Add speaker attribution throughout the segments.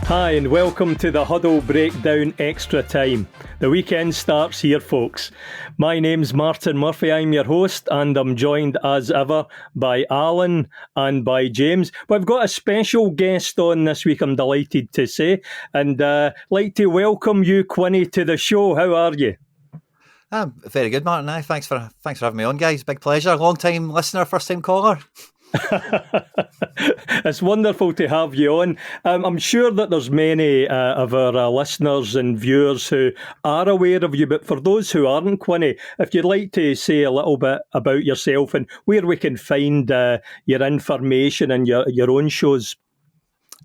Speaker 1: Hi and welcome to the Huddle Breakdown Extra Time. The weekend starts here, folks. My name's Martin Murphy, I'm your host, and I'm joined as ever by Alan and by James. We've got a special guest on this week, I'm delighted to say, and like to welcome you, Quinny, to the show. How are you?
Speaker 2: I'm very good, Martin. Thanks for having me on, guys. Big pleasure. Long time listener, first time caller.
Speaker 1: It's wonderful to have you on. I'm sure that there's many of our listeners and viewers who are aware of you, but for those who aren't, Quinny, if you'd like to say a little bit about yourself and where we can find your information and your own shows.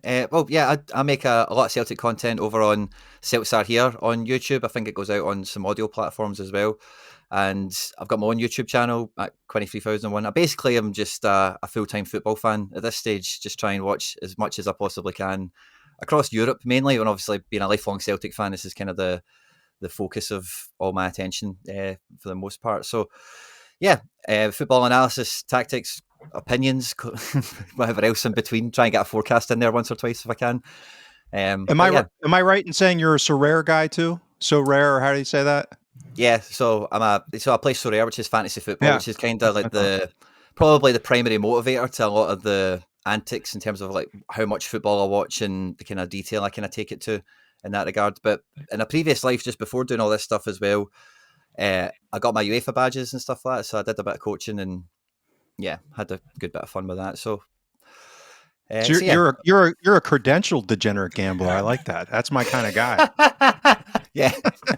Speaker 2: I make a lot of Celtic content over on Celts Are Here on YouTube. I think it goes out on some audio platforms as well. And I've got my own YouTube channel at Quinny 3001. I basically am just a full-time football fan at this stage, just try and watch as much as I possibly can across Europe mainly, and obviously being a lifelong Celtic fan, this is kind of the focus of all my attention for the most part. So, football analysis, tactics, opinions, whatever else in between. Try and get a forecast in there once or twice if I can.
Speaker 3: Am I right in saying you're a Sorare guy too? Sorare, or how do you say that?
Speaker 2: Yeah, so I play Sorare, which is fantasy football, which is kind of like probably the primary motivator to a lot of the antics in terms of like how much football I watch and the kind of detail I kind of take it to in that regard. But in a previous life, just before doing all this stuff as well, I got my UEFA badges and stuff like that. So I did a bit of coaching and had a good bit of fun with that. So
Speaker 3: you're a credentialed degenerate gambler. I like that. That's my kind of guy.
Speaker 2: Yeah,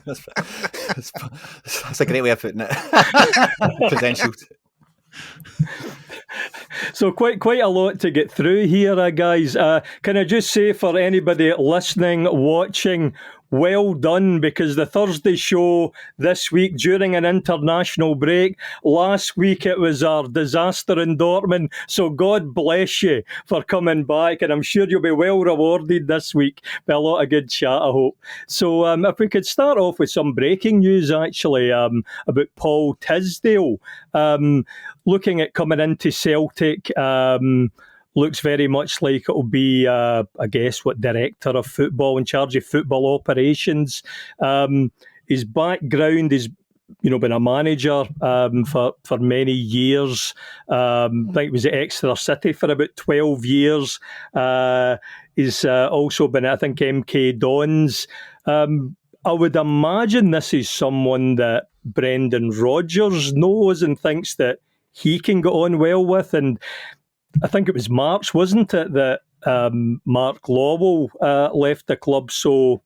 Speaker 2: that's a great way of putting it. Credentialed.
Speaker 1: So quite a lot to get through here, guys. Can I just say for anybody listening, watching, well done, because the Thursday show this week during an international break, last week it was our disaster in Dortmund, so God bless you for coming back, and I'm sure you'll be well rewarded this week by a lot of good chat, I hope. So if we could start off with some breaking news actually about Paul Tisdale, looking at coming into Celtic. Looks very much like it'll be, I guess, director of football, in charge of football operations. His background is, been a manager for many years. I think he was at Exeter City for about 12 years. He's also been at, I think, MK Dons. I would imagine this is someone that Brendan Rodgers knows and thinks that he can get on well with. And I think it was March, wasn't it, that Mark Lawwell left the club. So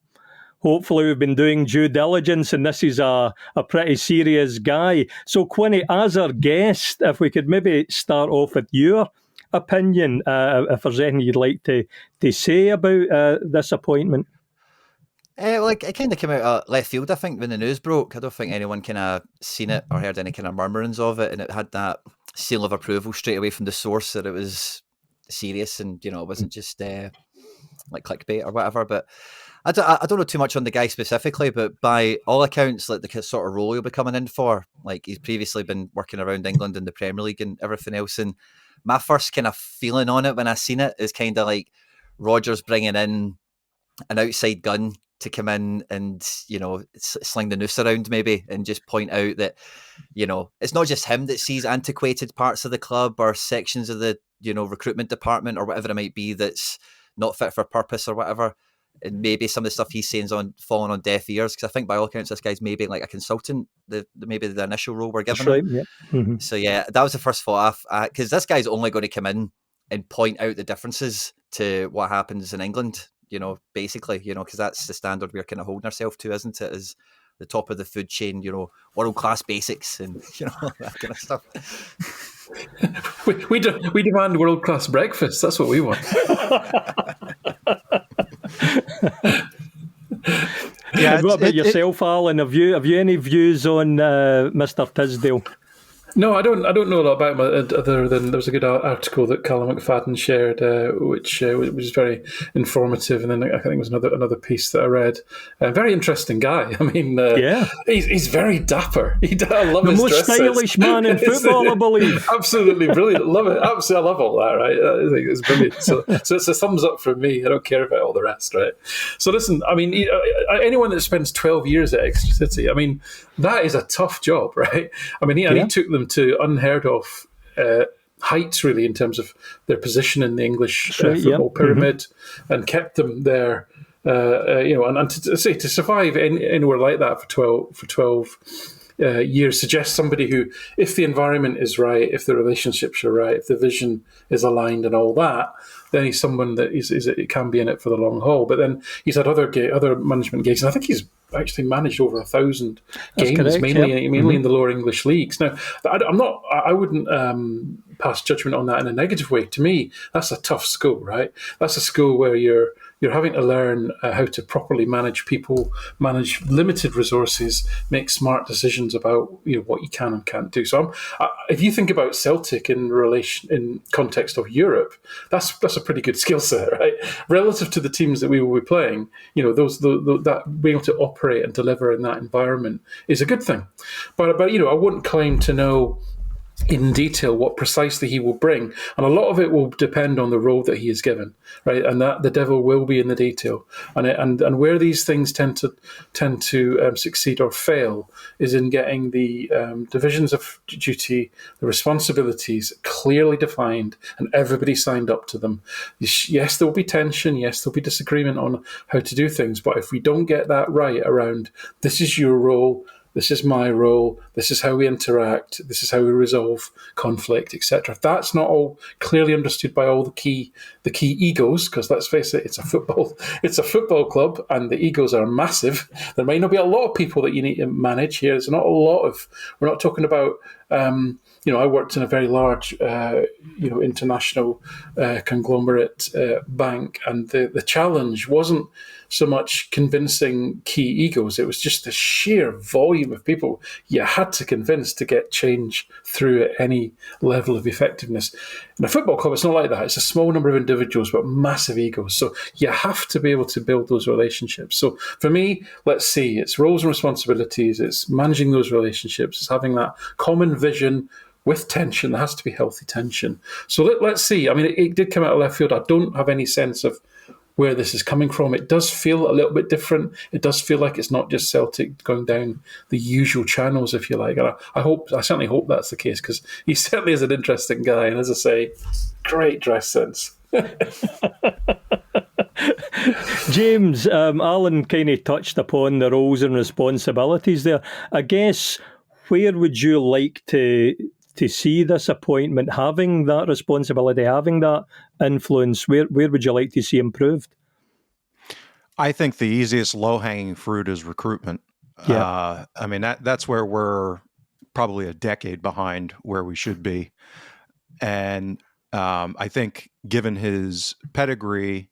Speaker 1: hopefully we've been doing due diligence and this is a pretty serious guy. So Quinny, as our guest, if we could maybe start off with your opinion, if there's anything you'd like to say about this appointment.
Speaker 2: It kind of came out of left field, I think, when the news broke. I don't think anyone kind of seen it or heard any kind of murmurings of it, and it had that seal of approval straight away from the source that it was serious and, it wasn't just like clickbait or whatever. But I don't know too much on the guy specifically, but by all accounts, like the sort of role he'll be coming in for, like he's previously been working around England in the Premier League and everything else. And my first kind of feeling on it when I seen it is kind of like Rodgers bringing in an outside gun to come in and, sling the noose around maybe and just point out that, it's not just him that sees antiquated parts of the club or sections of the, recruitment department or whatever it might be that's not fit for purpose or whatever. And maybe some of the stuff he's saying is falling on deaf ears, because I think by all accounts this guy's maybe like a consultant, maybe the initial role we're given him.
Speaker 1: Right, yeah. Mm-hmm.
Speaker 2: So that was the first thought, because this guy's only going to come in and point out the differences to what happens in England. Basically, because that's the standard we're kind of holding ourselves to, isn't it? As the top of the food chain, world-class basics and, that kind of stuff.
Speaker 4: we demand world-class breakfast. That's what we want.
Speaker 1: What about yourself, Alan? Have you any views on Mr. Tisdale?
Speaker 4: No, I don't know a lot about him other than there was a good article that Callum McFadden shared, which was very informative, and then I think it was another piece that I read. Very interesting guy. I mean, he's very dapper. I love
Speaker 1: the
Speaker 4: his
Speaker 1: most
Speaker 4: dress
Speaker 1: stylish
Speaker 4: sense.
Speaker 1: man in football, I believe.
Speaker 4: Absolutely brilliant. Love it. Absolutely, I love all that. Right? I think it's brilliant. So it's a thumbs up from me. I don't care about all the rest. Right. So listen, I mean, anyone that spends 12 years at Exeter City, I mean, that is a tough job, right? I mean, he took them to unheard of heights, really, in terms of their position in the English football pyramid, and kept them there. And to survive anywhere like that for 12 years suggests somebody who, if the environment is right, if the relationships are right, if the vision is aligned and all that, then he's someone that it can be in it for the long haul. But then he's had other management gigs, and I think he's actually managed over 1,000 games, correct, mainly in the lower English leagues. Now, I wouldn't pass judgment on that in a negative way. To me, that's a tough school, right? That's a school where you're having to learn how to properly manage people, manage limited resources, make smart decisions about what you can and can't do. So, if you think about Celtic in context of Europe, that's a pretty good skill set, right? Relative to the teams that we will be playing, that being able to operate and deliver in that environment is a good thing. But I wouldn't claim to know in detail what precisely he will bring, and a lot of it will depend on the role that he is given, right? And that the devil will be in the detail, and where these things tend to succeed or fail is in getting the divisions of duty, the responsibilities clearly defined, and everybody signed up to them. Yes, there will be tension. Yes, there will be disagreement on how to do things, but if we don't get that right around, this is your role, this is my role, this is how we interact, this is how we resolve conflict, etc. If that's not all clearly understood by all the key egos, because let's face it, it's a football club, and the egos are massive. There may not be a lot of people that you need to manage here. There's not a lot of. We're not talking about. I worked in a very large, international conglomerate bank, and the challenge wasn't so much convincing key egos. It was just the sheer volume of people you had to convince to get change through at any level of effectiveness. In a football club, it's not like that. It's a small number of individuals, but massive egos. So you have to be able to build those relationships. So for me, let's see, it's roles and responsibilities, it's managing those relationships, it's having that common vision with tension. There has to be healthy tension. So let's see. I mean, it did come out of left field. I don't have any sense of where this is coming from. It does feel a little bit different. It does feel like it's not just Celtic going down the usual channels, if you like. And I certainly hope that's the case, because he certainly is an interesting guy. And as I say, great dress sense.
Speaker 1: James, Alan kind of touched upon the roles and responsibilities there. I guess, where would you like to see this appointment having that responsibility, having that influence? Where would you like to see improved?
Speaker 3: I think the easiest low-hanging fruit is recruitment. Yeah. I mean, that's where we're probably a decade behind where we should be. And I think given his pedigree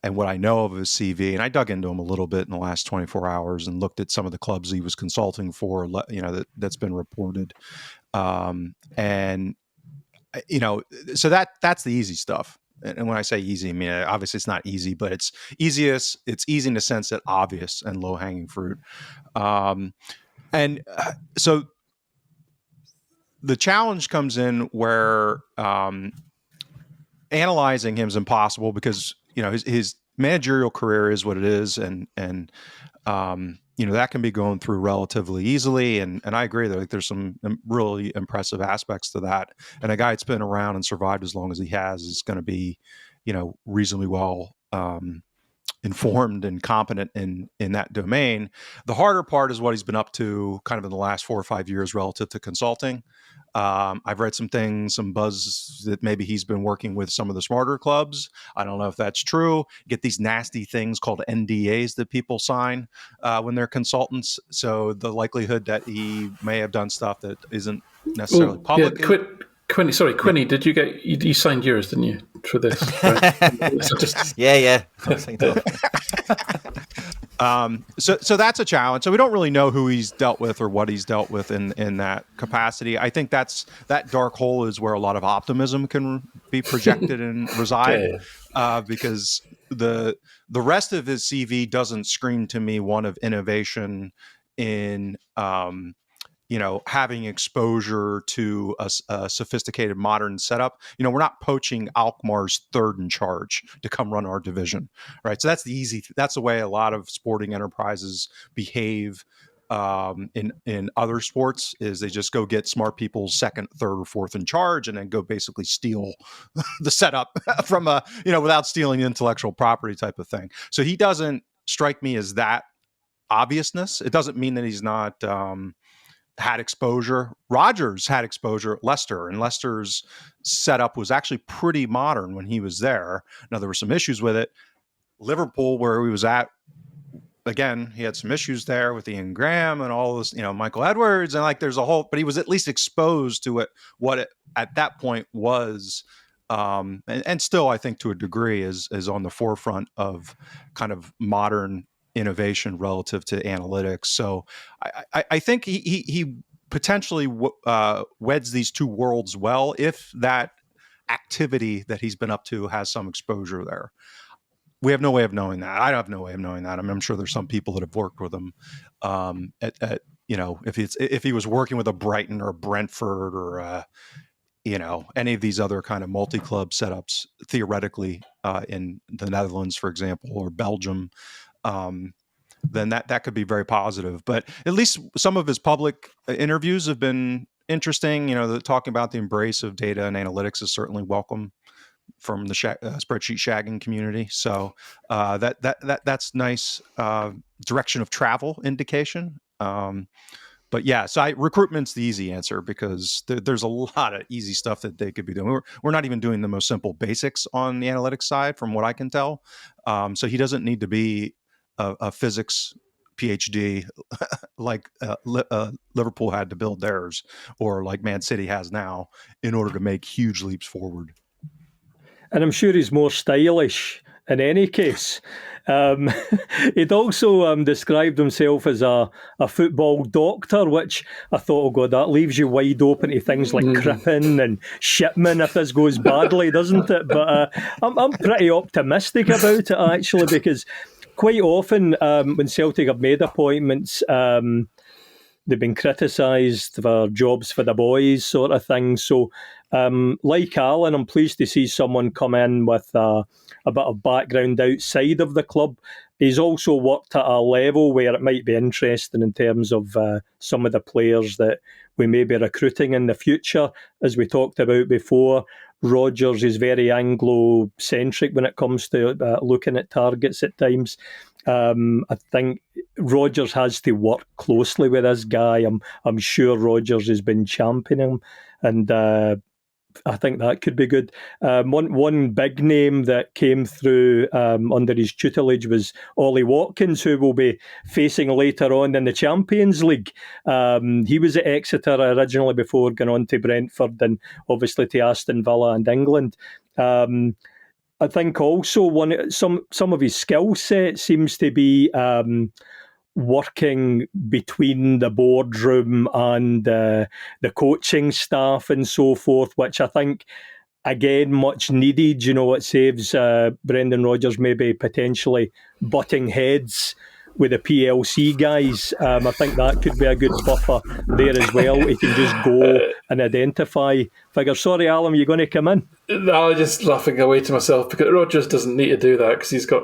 Speaker 3: and what I know of his CV, and I dug into him a little bit in the last 24 hours and looked at some of the clubs he was consulting for, that's been reported. So that's the easy stuff. And when I say easy, I mean, obviously it's not easy, but it's easiest. It's easy in the sense that obvious and low hanging fruit. So the challenge comes in where analyzing him is impossible, because his managerial career is what it is, and that can be going through relatively easily. And I agree that there's some really impressive aspects to that. And a guy that's been around and survived as long as he has is going to be, reasonably well informed and competent in that domain. The harder part is what he's been up to kind of in the last 4 or 5 years relative to consulting. I've read some buzz that maybe he's been working with some of the smarter clubs. I don't know if that's true. You get these nasty things called NDAs that people sign when they're consultants. So the likelihood that he may have done stuff that isn't necessarily public.
Speaker 4: Yeah, Quinny, did you signed yours, didn't you, for this? Right?
Speaker 2: Yeah.
Speaker 3: So that's a challenge. So we don't really know who he's dealt with or what he's dealt with in that capacity. I think that dark hole is where a lot of optimism can be projected and reside, because the rest of his CV doesn't scream to me one of innovation in having exposure to a sophisticated modern setup. We're not poaching Alkmaar's third in charge to come run our division, right? So that's that's the way a lot of sporting enterprises behave in other sports, is they just go get smart people second, third, or fourth in charge, and then go basically steal the setup from without stealing intellectual property type of thing. So he doesn't strike me as that obviousness. It doesn't mean that he's not had exposure. Rodgers had exposure at Leicester, and Leicester's setup was actually pretty modern when he was there. Now, there were some issues with it. Liverpool, where he was at, again, he had some issues there with Ian Graham and all this, Michael Edwards, and there's a whole, but he was at least exposed to what it at that point was. And still, I think to a degree is on the forefront of kind of modern innovation relative to analytics. So I think he potentially weds these two worlds well, if that activity that he's been up to has some exposure there. We have no way of knowing that. I have no way of knowing that. I'm sure there's some people that have worked with him. If he was working with a Brighton or a Brentford or any of these other kind of multi-club setups, theoretically, in the Netherlands, for example, or Belgium, then that could be very positive. But at least some of his public interviews have been interesting. Talking about the embrace of data and analytics is certainly welcome from the spreadsheet shagging community. So that's nice direction of travel indication. But yeah, so recruitment's the easy answer, because there's a lot of easy stuff that they could be doing. We're not even doing the most simple basics on the analytics side, from what I can tell. So he doesn't need to be a physics PhD like Liverpool had to build theirs, or like Man City has now, in order to make huge leaps forward.
Speaker 1: And I'm sure he's more stylish in any case. He'd also described himself as a football doctor, which I thought, oh God, that leaves you wide open to things like Crippen and Shipman if this goes badly, doesn't it? But I'm pretty optimistic about it, actually, because quite often when Celtic have made appointments, they've been criticised for jobs for the boys sort of thing. So like Alan, I'm pleased to see someone come in with a bit of background outside of the club. He's also worked at a level where it might be interesting in terms of some of the players that we may be recruiting in the future. As we talked about before, Rodgers is very Anglo-centric when it comes to looking at targets at times. I think Rodgers has to work closely with this guy. I'm sure Rodgers has been championing him, and I think that could be good. One big name that came through under his tutelage was Ollie Watkins, who will be facing later on in the Champions League. He was at Exeter originally before going on to Brentford and obviously to Aston Villa and England. I think also some of his skill set seems to be working between the boardroom and the coaching staff and so forth, which I think, again, much needed. It saves Brendan Rodgers maybe potentially butting heads with the PLC guys. I think that could be a good buffer there as well. He can just go and identify figures. Sorry, Alan, you're going to come in?
Speaker 4: No, I'm just laughing away to myself, because Rodgers doesn't need to do that because he's got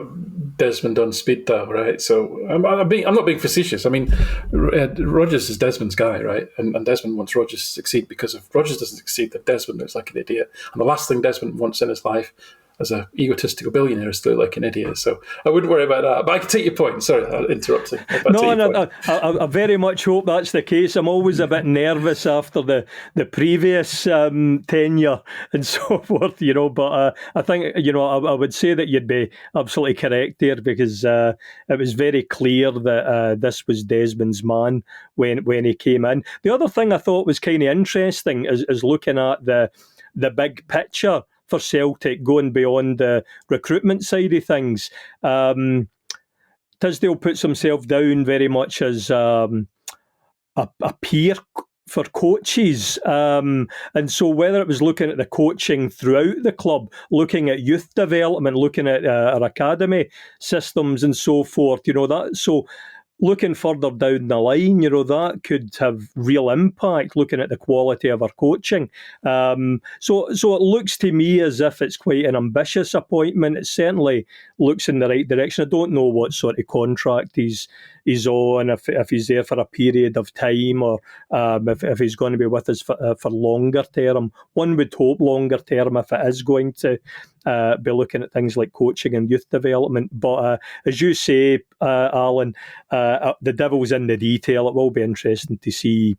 Speaker 4: Desmond on speed dial, right? So I'm not being facetious. I mean, Rodgers is Desmond's guy, right? And Desmond wants Rodgers to succeed, because if Rodgers doesn't succeed, then Desmond looks like an idiot. And the last thing Desmond wants in his life as an egotistical billionaire is to look like an idiot. So I wouldn't worry about that. But I can take your point. Sorry, I'm interrupting.
Speaker 1: No, I very much hope that's the case. I'm always a bit nervous after the previous tenure and so forth, but I think, I would say that you'd be absolutely correct there, because it was very clear that this was Desmond's man when he came in. The other thing I thought was kind of interesting is looking at the big picture for Celtic, going beyond the recruitment side of things. Tisdale puts himself down very much as a peer for coaches. And so whether it was looking at the coaching throughout the club, looking at youth development, looking at our academy systems and so forth, so looking further down the line, that could have real impact looking at the quality of our coaching. So it looks to me as if it's quite an ambitious appointment. It certainly looks in the right direction. I don't know what sort of contract he's on, if he's there for a period of time, or if he's going to be with us for longer term. One would hope longer term if it is going to be looking at things like coaching and youth development. But as you say, Alan, the devil's in the detail. It will be interesting to see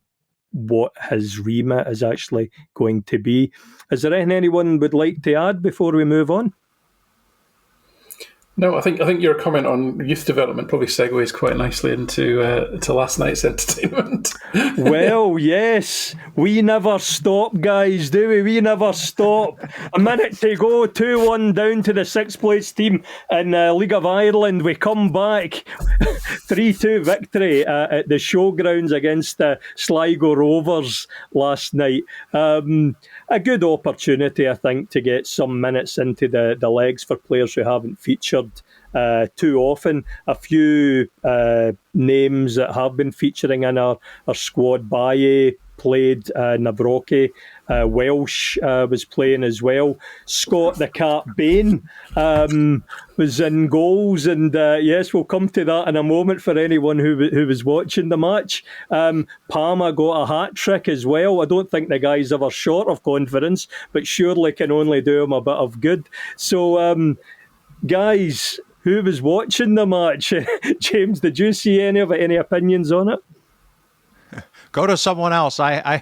Speaker 1: what his remit is actually going to be. Is there anything anyone would like to add before we move on?
Speaker 4: No, I think your comment on youth development probably segues quite nicely into last night's entertainment.
Speaker 1: Well, yes, we never stop, guys, do we? We never stop. A minute to go, 2-1 down to the sixth place team in League of Ireland. We come back, 3-2 victory at the showgrounds against Sligo Rovers last night. A good opportunity, I think, to get some minutes into the legs for players who haven't featured too often. A few names that have been featuring in our squad. Baye played, Navroki, Welsh was playing as well. Scott the Cat Bain was in goals, and yes, we'll come to that in a moment for anyone who was watching the match. Palma got a hat-trick as well. I don't think the guy's ever short of confidence, but surely can only do him a bit of good. So, guys, who was watching the match? James, did you see any of it? Any opinions on it?
Speaker 3: Go to someone else. I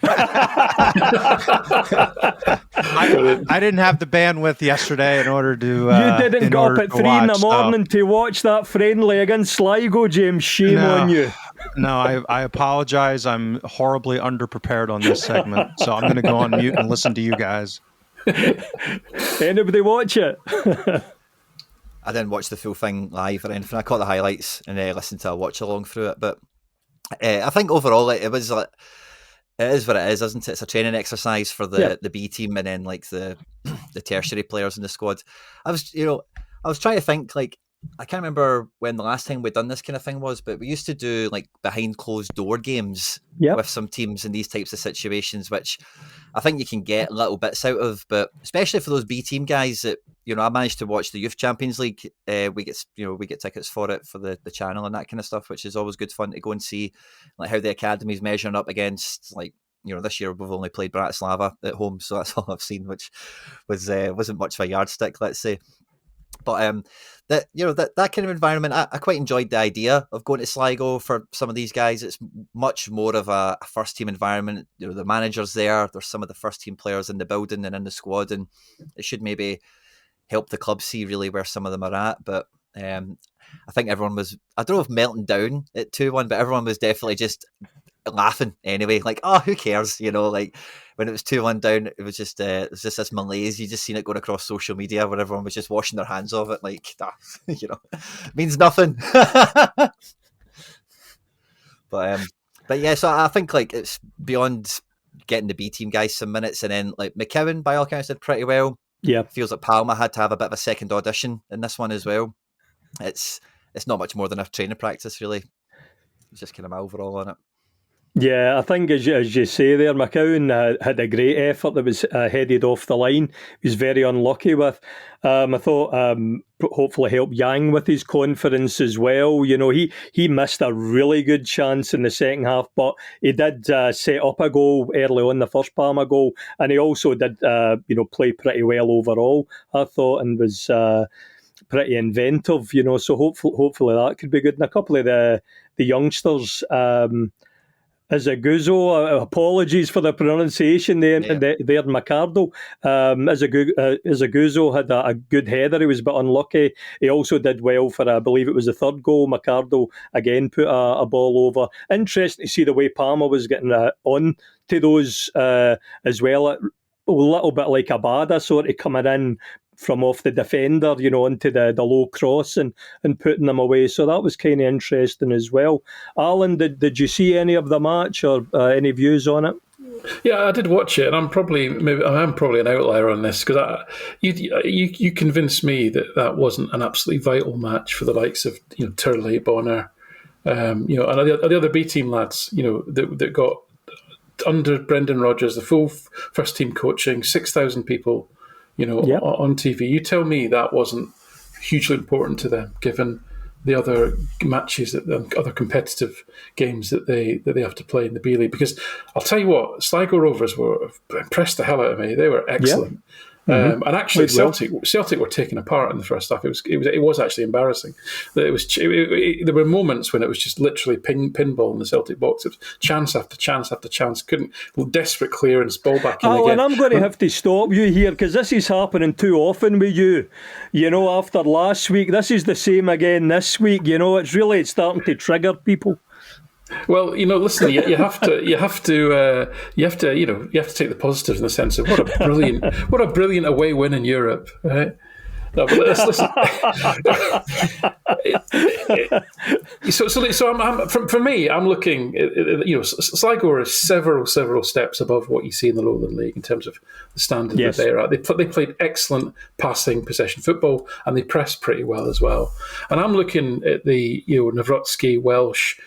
Speaker 3: didn't have the bandwidth yesterday in order to.
Speaker 1: You didn't go up at 3 in the morning to watch that friendly against Sligo, James. Shame on you.
Speaker 3: No, I apologize. I'm horribly underprepared on this segment, so I'm going to go on mute and listen to you guys.
Speaker 1: Anybody watch it?
Speaker 2: I didn't watch the full thing live or anything. I caught the highlights and listened to a watch along through it. But I think overall it was like, it is what it is, isn't it? It's a training exercise for the B team and then like the tertiary players in the squad. I was trying to think, like, I can't remember when the last time we'd done this kind of thing was, but we used to do like behind closed door games with some teams in these types of situations, which I think you can get little bits out of, but especially for those B team guys that, I managed to watch the Youth Champions League. We get tickets for it for the channel and that kind of stuff, which is always good fun to go and see, like how the academy's measuring up against, like, this year we've only played Bratislava at home, so that's all I've seen, which wasn't much of a yardstick, let's say. But that kind of environment, I quite enjoyed the idea of going to Sligo for some of these guys. It's much more of a first team environment. The manager's there. There's some of the first team players in the building and in the squad, and it should maybe help the club see really where some of them are at. But I think everyone was, I don't know if melting down at 2-1, but everyone was definitely just laughing anyway, like, oh, who cares, like when it was 2-1 down, it was just this malaise. You just seen it going across social media where everyone was just washing their hands of it, like, means nothing. But yeah, so I think like it's beyond getting the B team guys some minutes, and then like McKeown by all accounts did pretty well.
Speaker 1: Yeah,
Speaker 2: feels like Palma had to have a bit of a second audition in this one as well. It's not much more than a training practice, really. It's just kind of my overall on it.
Speaker 1: Yeah, I think as you say there, McKeown had a great effort that was headed off the line. He was very unlucky with. I thought hopefully helped Yang with his confidence as well. He missed a really good chance in the second half, but he did set up a goal early on, the first Palma goal, and he also did play pretty well overall, I thought, and was pretty inventive. So hopefully that could be good. And a couple of the youngsters. Azaguzo, apologies for the pronunciation there, Macardo. Azaguzo had a good header. He was a bit unlucky. He also did well for, I believe it was the third goal. Macardo again put a ball over. Interesting to see the way Palma was getting on to those as well. A little bit like Abada sort of coming in, from off the defender, onto the low cross and putting them away. So that was kind of interesting as well. Alan, did you see any of the match or any views on it?
Speaker 4: Yeah, I did watch it, and I'm probably an outlier on this because you convinced me that wasn't an absolutely vital match for the likes of Turley, Bonner, and the other B team lads, that got under Brendan Rodgers, the full first team coaching, 6,000 people, on TV. You tell me that wasn't hugely important to them, given the other matches, other competitive games that they have to play in the B League. Because I'll tell you what, Sligo Rovers impressed the hell out of me. They were excellent. And actually, Celtic were taken apart in the first half. It was actually embarrassing. There were moments when it was just literally pinball in the Celtic box. It was chance after chance after chance. Desperate clearance, ball back in again.
Speaker 1: And I'm going to have to stop you here because this is happening too often with you. After last week, this is the same again this week. It's really starting to trigger people.
Speaker 4: Well, listen. You have to take the positives in the sense of what a brilliant away win in Europe, right? No, but listen. For me, I'm looking. Sligo are several steps above what you see in the Lowland League in terms of the standard that they're at. They played excellent passing possession football, and they pressed pretty well as well. And I'm looking at the Nawrocki, Welsh,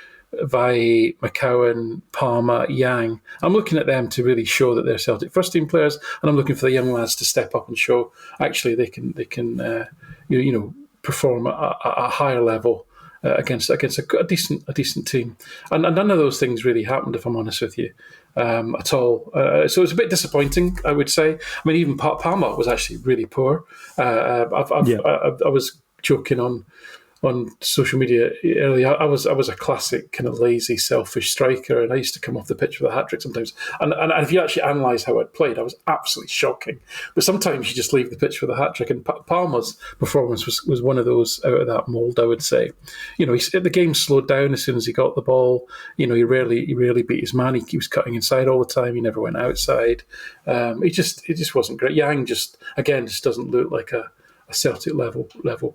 Speaker 4: Vai, McCowan, Palmer, Yang. I'm looking at them to really show that they're Celtic first team players, and I'm looking for the young lads to step up and show actually they can perform at a higher level against a decent team. And none of those things really happened, if I'm honest with you, at all. So it's a bit disappointing, I would say. I mean, even Palmer was actually really poor. I was joking on social media earlier. I was a classic kind of lazy, selfish striker, and I used to come off the pitch with a hat trick sometimes. And if you actually analyse how I'd played, I was absolutely shocking. But sometimes you just leave the pitch with a hat trick, and Palmer's performance was one of those out of that mould, I would say. The game slowed down as soon as he got the ball. He rarely beat his man. He was cutting inside all the time. He never went outside. It just wasn't great. Yang just doesn't look like a Celtic level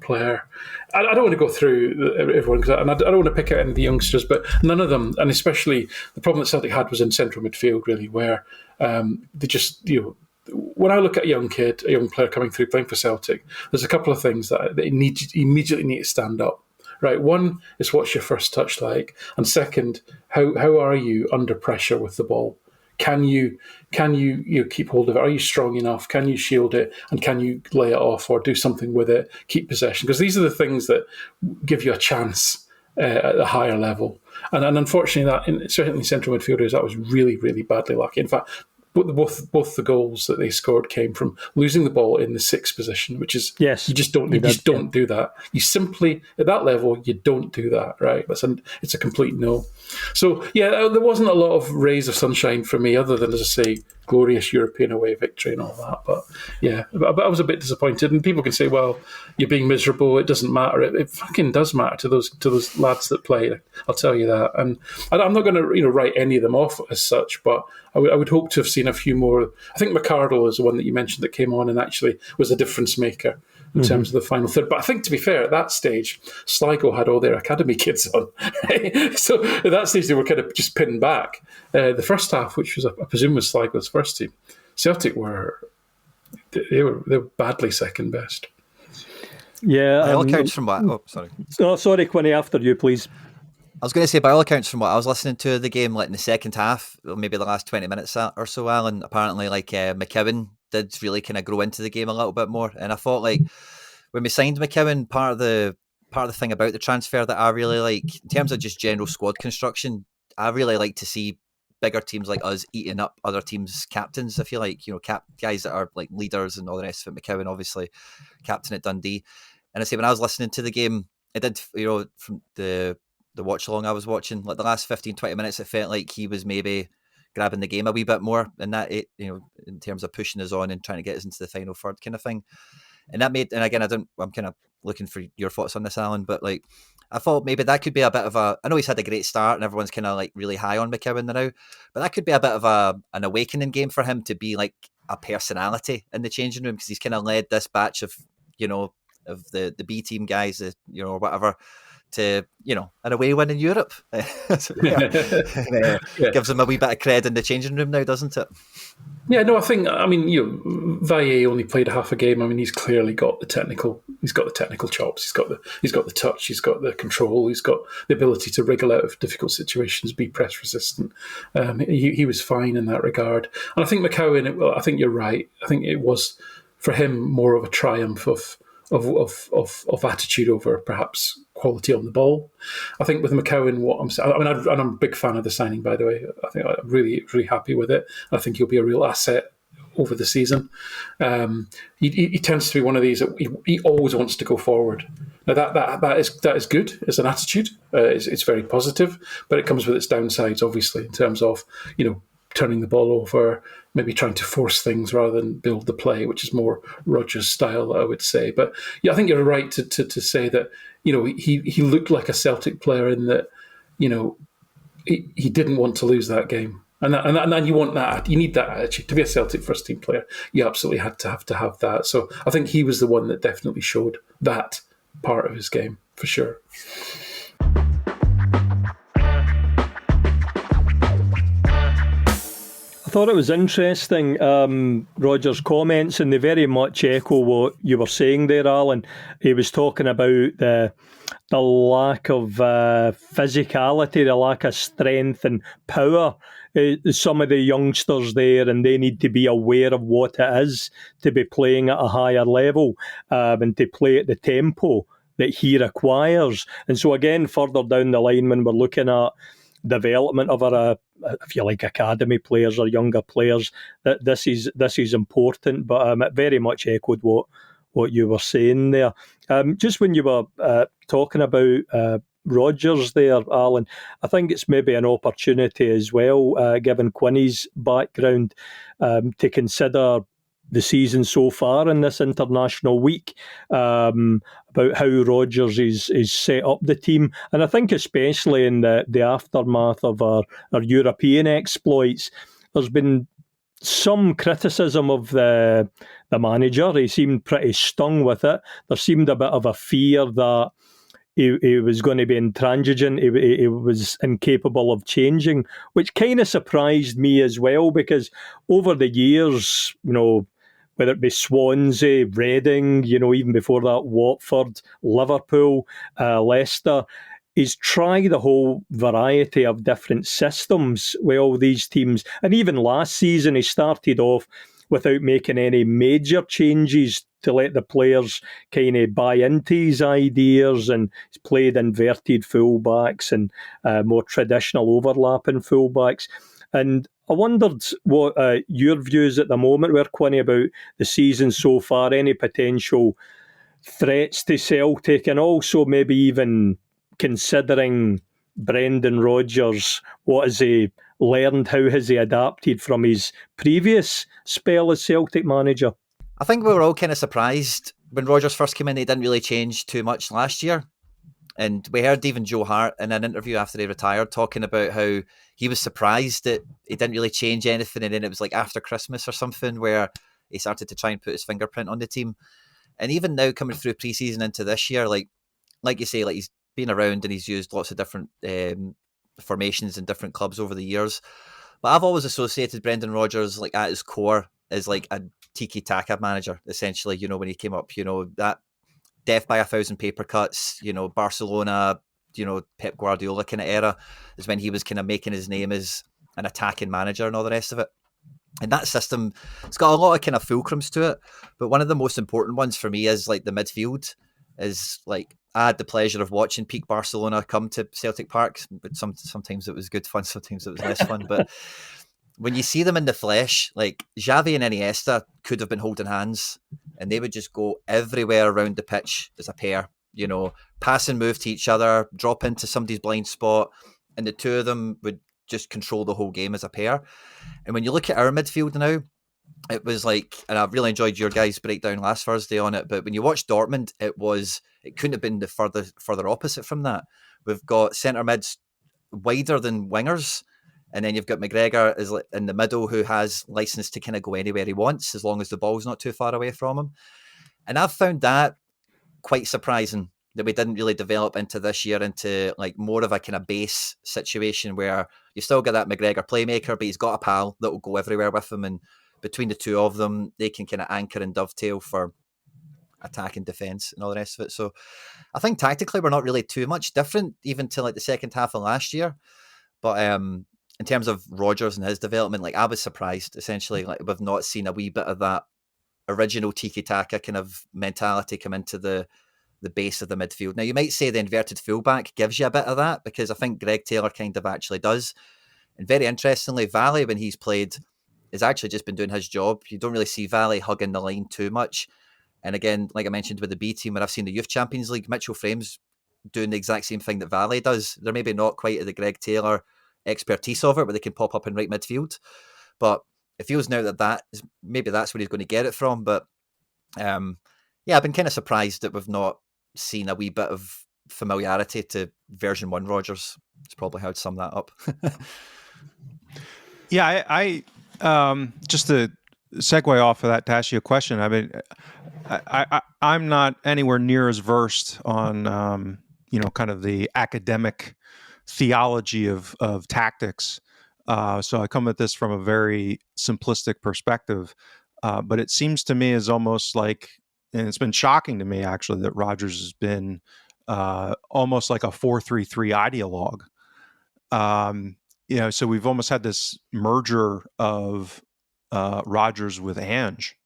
Speaker 4: player. I don't want to go through everyone, and I don't want to pick out any of the youngsters, but none of them, and especially the problem that Celtic had was in central midfield, really, where they just, when I look at a young player coming through playing for Celtic, there's a couple of things that they immediately need to stand up. Right, one is what's your first touch like, and second, how are you under pressure with the ball? Can you keep hold of it? Are you strong enough? Can you shield it? And can you lay it off or do something with it? Keep possession. Because these are the things that give you a chance at a higher level. And unfortunately, certainly central midfielders, that was really, really badly lucky. In fact, both the goals that they scored came from losing the ball in the sixth position, which is you just don't do that. You simply at that level you don't do that, right? It's a complete no. So there wasn't a lot of rays of sunshine for me, other than, as I say, glorious European away victory and all that. But I was a bit disappointed. And people can say, "Well, you're being miserable. It doesn't matter." It fucking does matter to those lads that play. I'll tell you that. And I'm not going to write any of them off as such, but I would hope to have seen a few more. I think McArdle is the one that you mentioned that came on and actually was a difference maker in terms of the final third. But I think, to be fair, at that stage, Sligo had all their academy kids on. So at that stage, they were kind of just pinned back. The first half, which was, I presume, was Sligo's first team, Celtic were badly second best.
Speaker 2: Yeah. By all accounts from what... Oh, sorry.
Speaker 1: Oh, sorry, Quinny, after you, please.
Speaker 2: I was going to say, by all accounts from what I was listening to the game, like in the second half, maybe the last 20 minutes or so, Alan, apparently McKeown did really kind of grow into the game a little bit more. And I thought, like, when we signed McKeown, part of the thing about the transfer that I really like, in terms of just general squad construction, I really like to see bigger teams like us eating up other teams' captains. I feel like, guys that are like leaders and all the rest of it. McKeown, obviously, captain at Dundee. And I say, when I was listening to the game, it did, from the watch along I was watching, like the last 15-20 minutes, it felt like he was maybe grabbing the game a wee bit more, and that in terms of pushing us on and trying to get us into the final third kind of thing. And that made, and again, I'm kind of looking for your thoughts on this, Alan, but like I thought maybe that could be a bit of I know he's had a great start and everyone's kind of like really high on McKeown now, but that could be a bit of an awakening game for him to be like a personality in the changing room, because he's kind of led this batch of, of the B team guys, or whatever, to, an away win in Europe. So,
Speaker 4: Yeah.
Speaker 2: Gives him a wee bit of cred in the changing room now, doesn't it?
Speaker 4: Yeah, no, Valle only played half a game. I mean, he's clearly got the technical chops. He's got the touch. He's got the control. He's got the ability to wriggle out of difficult situations, be press resistant. He was fine in that regard. And I think McCowan, I think you're right. I think it was for him more of a triumph of attitude over perhaps quality on the ball. I think with McCowan, I'm a big fan of the signing, by the way. I think I'm really, really happy with it. I think he'll be a real asset over the season. He tends to be one of these that he always wants to go forward. Now that is good as an attitude. It's very positive, but it comes with its downsides, obviously, in terms of turning the ball over, maybe trying to force things rather than build the play, which is more Rodgers' style, I would say. But yeah, I think you're right to say that he looked like a Celtic player in that he didn't want to lose that game, and you want that. You need that attitude to be a Celtic first team player. You absolutely have to have that. So I think he was the one that definitely showed that part of his game for sure.
Speaker 1: I thought it was interesting, Roger's comments, and they very much echo what you were saying there, Alan. He was talking about the lack of physicality, the lack of strength and power. Some of the youngsters there, and they need to be aware of what it is to be playing at a higher level and to play at the tempo that he requires. And so again, further down the line, when we're looking at development of our, if you like, academy players or younger players, that this is important. But it very much echoed what you were saying there. Just when you were talking about Rodgers there, Alan, I think it's maybe an opportunity as well, given Quinny's background, to consider the season so far in this international week, about how Rodgers is set up the team. And I think especially in the aftermath of our European exploits, there's been some criticism of the manager. He seemed pretty stung with it. There seemed a bit of a fear that he was going to be intransigent, he was incapable of changing, which kind of surprised me as well, because over the years, whether it be Swansea, Reading, even before that, Watford, Liverpool, Leicester, he's tried a whole variety of different systems with all these teams. And even last season, he started off without making any major changes to let the players kind of buy into his ideas, and he's played inverted fullbacks and more traditional overlapping fullbacks. And I wondered what your views at the moment were, Quinny, about the season so far, any potential threats to Celtic, and also maybe even considering Brendan Rodgers, what has he learned, how has he adapted from his previous spell as Celtic manager?
Speaker 2: I think we were all kind of surprised when Rodgers first came in. He didn't really change too much last year. And we heard even Joe Hart in an interview after he retired talking about how he was surprised that he didn't really change anything. And then it was like after Christmas or something where he started to try and put his fingerprint on the team. And even now coming through pre-season into this year, like you say, like he's been around and he's used lots of different formations in different clubs over the years. But I've always associated Brendan Rodgers, like at his core, as like a tiki-taka manager, essentially, when he came up, that death by 1,000 paper cuts, Barcelona, Pep Guardiola kind of era is when he was kind of making his name as an attacking manager and all the rest of it. And that system, it's got a lot of kind of fulcrums to it. But one of the most important ones for me is like the midfield. Is like I had the pleasure of watching peak Barcelona come to Celtic Park, but sometimes it was good fun, sometimes it was less fun. But when you see them in the flesh, like Xavi and Iniesta could have been holding hands, and they would just go everywhere around the pitch as a pair, pass and move to each other, drop into somebody's blind spot, and the two of them would just control the whole game as a pair. And when you look at our midfield now, it was like, and I really enjoyed your guys' breakdown last Thursday on it, but when you watch Dortmund, it couldn't have been the further opposite from that. We've got centre mids wider than wingers, And then you've got McGregor is in the middle, who has license to kind of go anywhere he wants as long as the ball's not too far away from him. And I've found that quite surprising that we didn't really develop into this year into like more of a kind of base situation where you still got that McGregor playmaker, but he's got a pal that will go everywhere with him. And between the two of them, they can kind of anchor and dovetail for attack and defence and all the rest of it. So I think tactically we're not really too much different even to like the second half of last year. But in terms of Rodgers and his development, like I was surprised essentially, like we've not seen a wee bit of that original tiki-taka kind of mentality come into the base of the midfield. Now you might say the inverted fullback gives you a bit of that, because I think Greg Taylor kind of actually does. And very interestingly, Valley, when he's played, has actually just been doing his job. You don't really see Valley hugging the line too much. And again, like I mentioned with the B team, when I've seen the Youth Champions League, Mitchell Frame's doing the exact same thing that Valley does. They're maybe not quite at the Greg Taylor expertise of it, where they can pop up in right midfield. But it feels now that maybe that's where he's going to get it from. But yeah, I've been kind of surprised that we've not seen a wee bit of familiarity to version 1 Rodgers. It's probably how I'd sum that up.
Speaker 3: Yeah, I just to segue off of that to ask you a question. I mean, I'm not anywhere near as versed on kind of the academic theology of tactics. So I come at this from a very simplistic perspective. But it seems to me as almost like, and it's been shocking to me actually, that Rodgers has been almost like a 4-3-3 ideologue. So we've almost had this merger of Rodgers with Ange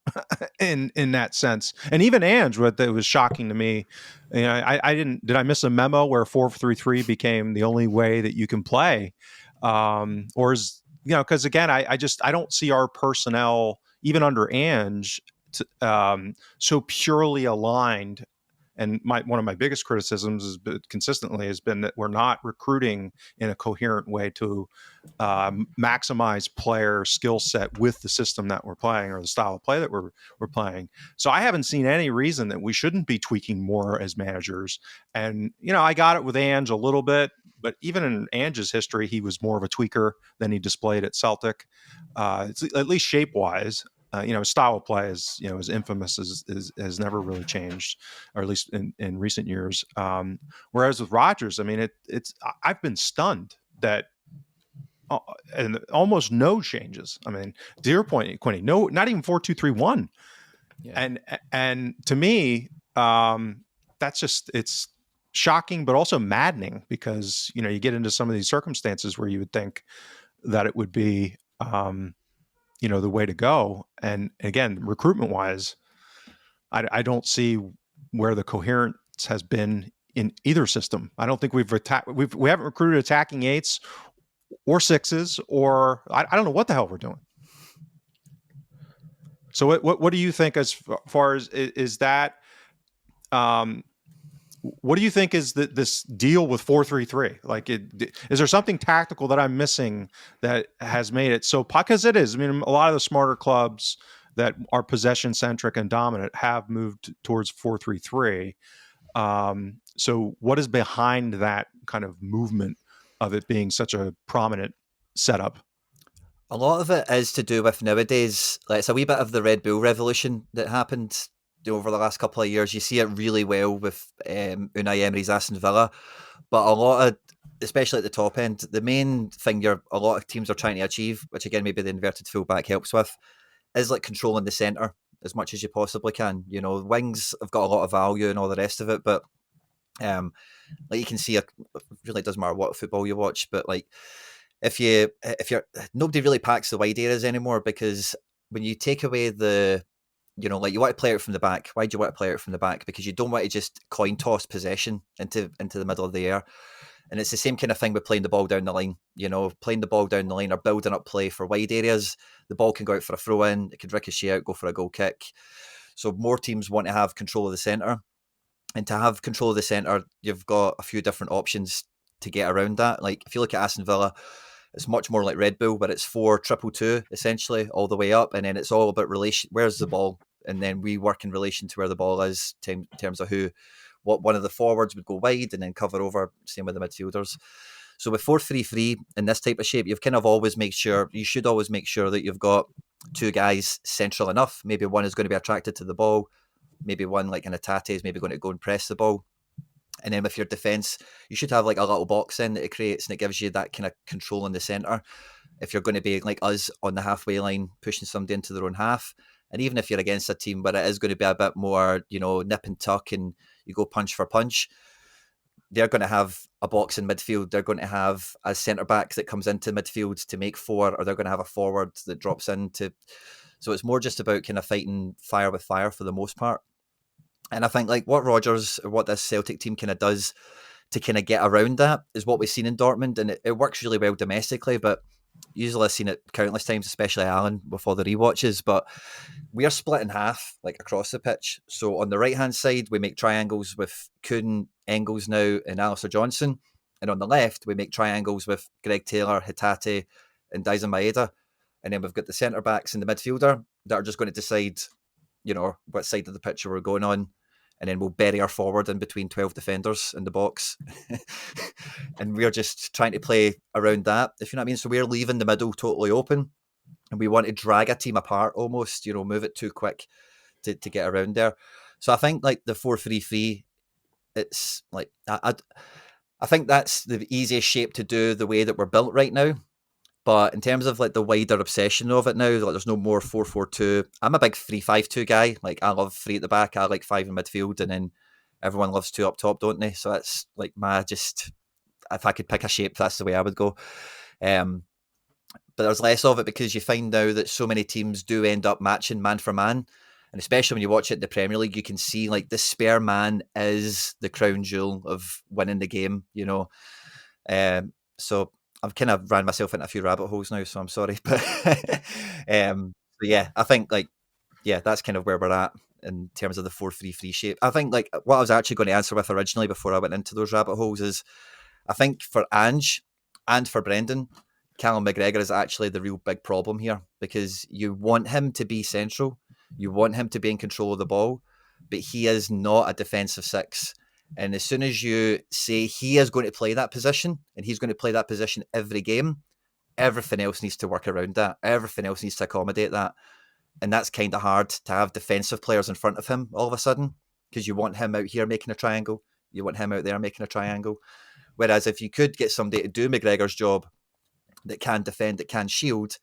Speaker 3: in that sense. And even Ange, what that was shocking to me, did I miss a memo where 4-3-3 became the only way that you can play? Or is, because again, I don't see our personnel, even under Ange, so purely aligned. And one of my biggest criticisms consistently has been that we're not recruiting in a coherent way to maximize player skill set with the system that we're playing, or the style of play that we're playing. So I haven't seen any reason that we shouldn't be tweaking more as managers. And I got it with Ange a little bit, but even in Ange's history, he was more of a tweaker than he displayed at Celtic, at least shape wise. His style of play is, is infamous, has never really changed, or at least in recent years. Whereas with Rodgers, I mean, I've been stunned that and almost no changes. I mean, to your point, Quinny, no, not even 4-2-3-1. Yeah. And to me, that's just, it's shocking, but also maddening, because, you get into some of these circumstances where you would think that it would be, the way to go. And again, recruitment wise, I don't see where the coherence has been in either system. I don't think we haven't recruited attacking 8s or 6s, or I don't know what the hell we're doing. So what do you think as far as is that, what do you think is this deal with 4-3-3? Like, is there something tactical that I'm missing that has made it so? Because it is. I mean, a lot of the smarter clubs that are possession centric and dominant have moved towards 4-3-3. So, what is behind that kind of movement of it being such a prominent setup?
Speaker 2: A lot of it is to do with nowadays. Like, it's a wee bit of the Red Bull revolution that happened over the last couple of years. You see it really well with Unai Emery's Aston Villa, but a lot of, especially at the top end, the main thing a lot of teams are trying to achieve, which again maybe the inverted fullback helps with, is like controlling the centre as much as you possibly can. Wings have got a lot of value and all the rest of it, but like you can see, it really doesn't matter what football you watch, but like if you're nobody really packs the wide areas anymore, because when you take away the like you want to play it from the back. Why do you want to play it from the back? Because you don't want to just coin toss possession into the middle of the air. And it's the same kind of thing with playing the ball down the line. Playing the ball down the line or building up play for wide areas. The ball can go out for a throw in. It could ricochet out, go for a goal kick. So more teams want to have control of the centre. And to have control of the centre, you've got a few different options to get around that. Like if you look at Aston Villa, it's much more like Red Bull, but it's 4-2-2 essentially all the way up. And then it's all about relation. Where's the ball? And then we work in relation to where the ball is in terms of what one of the forwards would go wide and then cover over, same with the midfielders. So with 4-3-3 in this type of shape, you should always make sure that you've got two guys central enough. Maybe one is going to be attracted to the ball. Maybe one, like an Atate, is maybe going to go and press the ball. And then with your defence, you should have like a little box in that it creates, and it gives you that kind of control in the centre. If you're going to be like us on the halfway line, pushing somebody into their own half, and even if you're against a team where it is going to be a bit more, nip and tuck and you go punch for punch, they're going to have a box in midfield. They're going to have a centre-back that comes into midfield to make four, or they're going to have a forward that drops into. So it's more just about kind of fighting fire with fire for the most part. And I think like what this Celtic team kind of does to kind of get around that is what we've seen in Dortmund, and it works really well domestically, but usually I've seen it countless times, especially Alan before the rewatches, but we are split in half, like across the pitch. So on the right-hand side, we make triangles with Kuhn, Engels now, and Alistair Johnson. And on the left, we make triangles with Greg Taylor, Hatate, and Daisen Maeda. And then we've got the centre-backs and the midfielder that are just going to decide, what side of the pitch we're going on. And then we'll bury our forward in between 12 defenders in the box. And we're just trying to play around that, if you know what I mean. So we're leaving the middle totally open. And we want to drag a team apart almost, move it too quick to get around there. So I think like the 4-3-3, it's like, I think that's the easiest shape to do the way that we're built right now. But in terms of like the wider obsession of it now, like there's no more 4-4-2. I'm a big 3-5-2 guy. Like I love 3 at the back. I like 5 in midfield, and then everyone loves 2 up top, don't they? So that's like if I could pick a shape, that's the way I would go. But there's less of it because you find now that so many teams do end up matching man for man. And especially when you watch it in the Premier League, you can see like the spare man is the crown jewel of winning the game, So I've kind of ran myself into a few rabbit holes now, so I'm sorry. But I think that's kind of where we're at in terms of the 4-3-3 shape. I think like what I was actually going to answer with originally before I went into those rabbit holes is I think for Ange and for Brendan, Callum McGregor is actually the real big problem here, because you want him to be central, you want him to be in control of the ball, but he is not a defensive six. And as soon as you say he is going to play that position, and he's going to play that position every game, everything else needs to work around that. Everything else needs to accommodate that. And that's kind of hard to have defensive players in front of him all of a sudden, because you want him out here making a triangle. You want him out there making a triangle. Whereas if you could get somebody to do McGregor's job that can defend, that can shield,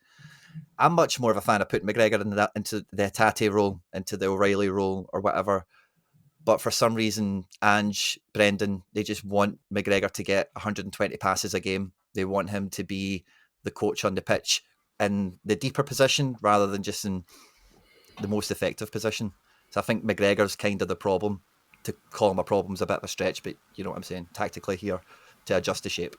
Speaker 2: I'm much more of a fan of putting McGregor into the Hatate role, into the O'Reilly role or whatever. But for some reason, Ange, Brendan, they just want McGregor to get 120 passes a game. They want him to be the coach on the pitch in the deeper position rather than just in the most effective position. So I think McGregor's kind of the problem. To call him a problem's a bit of a stretch, but you know what I'm saying, tactically here, to adjust the shape.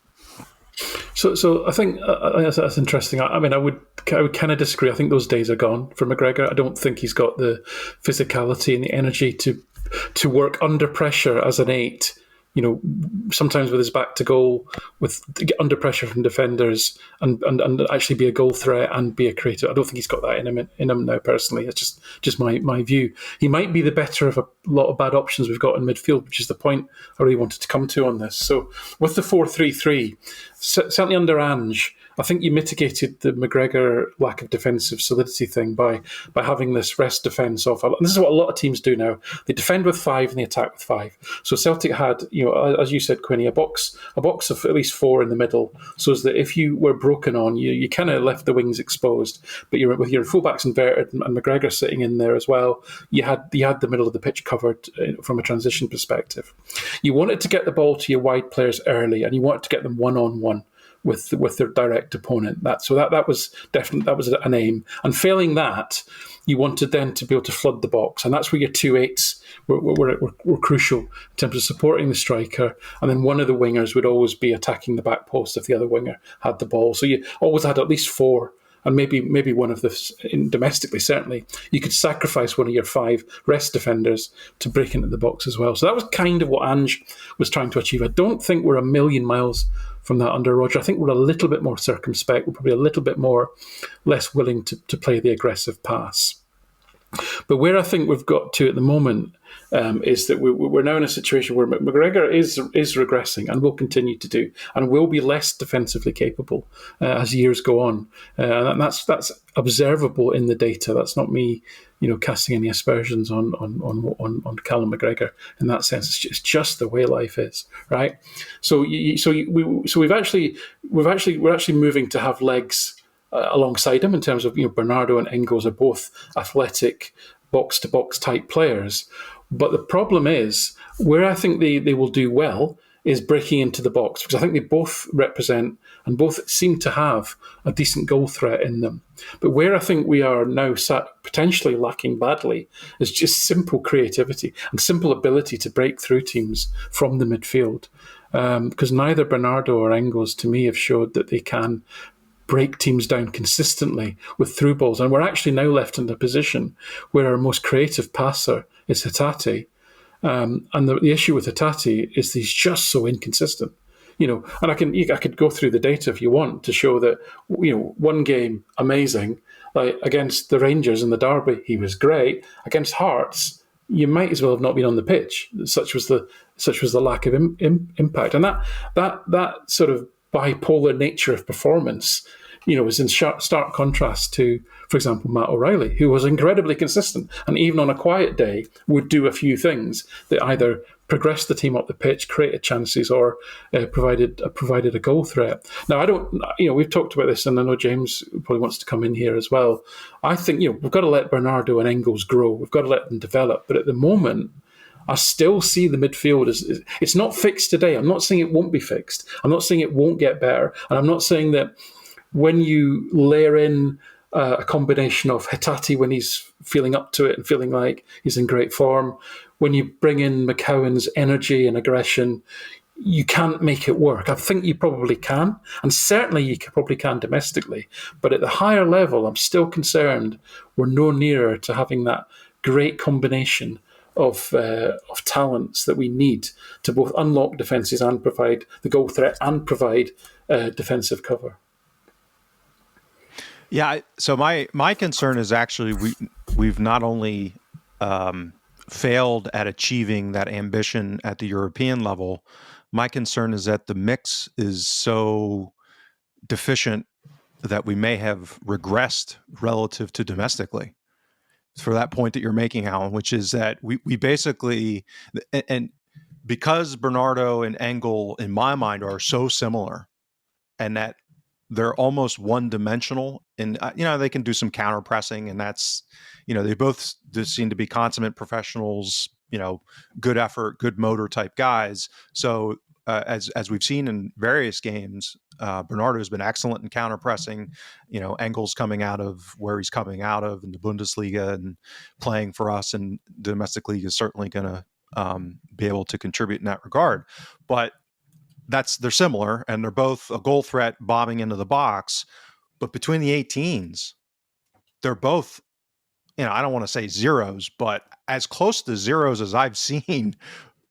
Speaker 4: So I think that's interesting. I mean, I would kind of disagree. I think those days are gone for McGregor. I don't think he's got the physicality and the energy to work under pressure as an 8. Sometimes with his back to goal, to get under pressure from defenders and actually be a goal threat and be a creator. I don't think he's got that in him now, personally. It's just my view. He might be the better of a lot of bad options we've got in midfield, which is the point I really wanted to come to on this. So with the 4-3-3, certainly under Ange, I think you mitigated the McGregor lack of defensive solidity thing by having this rest defence off. And this is what a lot of teams do now. They defend with 5 and they attack with 5. So Celtic had, as you said, Quinny, a box of at least 4 in the middle, so as that if you were broken on, you kind of left the wings exposed. But with your fullbacks inverted and McGregor sitting in there as well, you had the middle of the pitch covered from a transition perspective. You wanted to get the ball to your wide players early, and you wanted to get them one-on-one with their direct opponent. That was an aim. And failing that, you wanted then to be able to flood the box, and that's where your 2-8s were crucial in terms of supporting the striker. And then one of the wingers would always be attacking the back post if the other winger had the ball. So you always had at least 4. And maybe one of the, domestically certainly, you could sacrifice one of your 5 rest defenders to break into the box as well. So that was kind of what Ange was trying to achieve. I don't think we're a million miles from that under Rodgers. I think we're a little bit more circumspect. We're probably a little bit less willing to play the aggressive pass. But where I think we've got to at the moment is that we're now in a situation where McGregor is regressing and will continue to do, and will be less defensively capable as years go on. And that's observable in the data. That's not me, casting any aspersions on Callum McGregor in that sense. It's just the way life is, right? So we're actually moving to have legs alongside him in terms of Bernardo and Engels are both athletic box to box type players. But the problem is, where I think they will do well is breaking into the box, because I think they both represent and both seem to have a decent goal threat in them. But where I think we are now potentially lacking badly is just simple creativity and simple ability to break through teams from the midfield. Because neither Bernardo or Engels, to me, have showed that they can break teams down consistently with through balls. And we're actually now left in a position where our most creative passer is Hatate. And the issue with Hatate is he's just so inconsistent. And I could go through the data if you want to show that, one game, amazing, like against the Rangers in the derby, he was great. Against Hearts, you might as well have not been on the pitch. Such was the lack of impact. And that sort of bipolar nature of performance, is in stark contrast to, for example, Matt O'Reilly, who was incredibly consistent and even on a quiet day would do a few things that either progressed the team up the pitch, created chances, or provided a goal threat. Now, we've talked about this, and I know James probably wants to come in here as well. I think, we've got to let Bernardo and Engels grow. We've got to let them develop. But at the moment, I still see the midfield as it's not fixed today. I'm not saying it won't be fixed. I'm not saying it won't get better. And I'm not saying that when you layer in a combination of Hatate when he's feeling up to it and feeling like he's in great form, when you bring in McCowan's energy and aggression, you can't make it work. I think you probably can, and certainly you probably can domestically. But at the higher level, I'm still concerned we're no nearer to having that great combination of talents that we need to both unlock defences and provide the goal threat and provide defensive cover.
Speaker 3: Yeah. So my concern is actually we've not only failed at achieving that ambition at the European level. My concern is that the mix is so deficient that we may have regressed relative to domestically. For that point that you're making, Alan, which is that we basically, and because Bernardo and Engel, in my mind, are so similar, and that they're almost one-dimensional, and they can do some counter pressing, and that's, they both seem to be consummate professionals, good effort, good motor type guys. So as we've seen in various games, Bernardo has been excellent in counter pressing. Engel's coming out of where he's coming out of in the Bundesliga and playing for us, and the domestic league is certainly going to be able to contribute in that regard. But they're similar, and they're both a goal threat bombing into the box. But between the 18s, they're both, I don't want to say zeros, but as close to zeros as I've seen,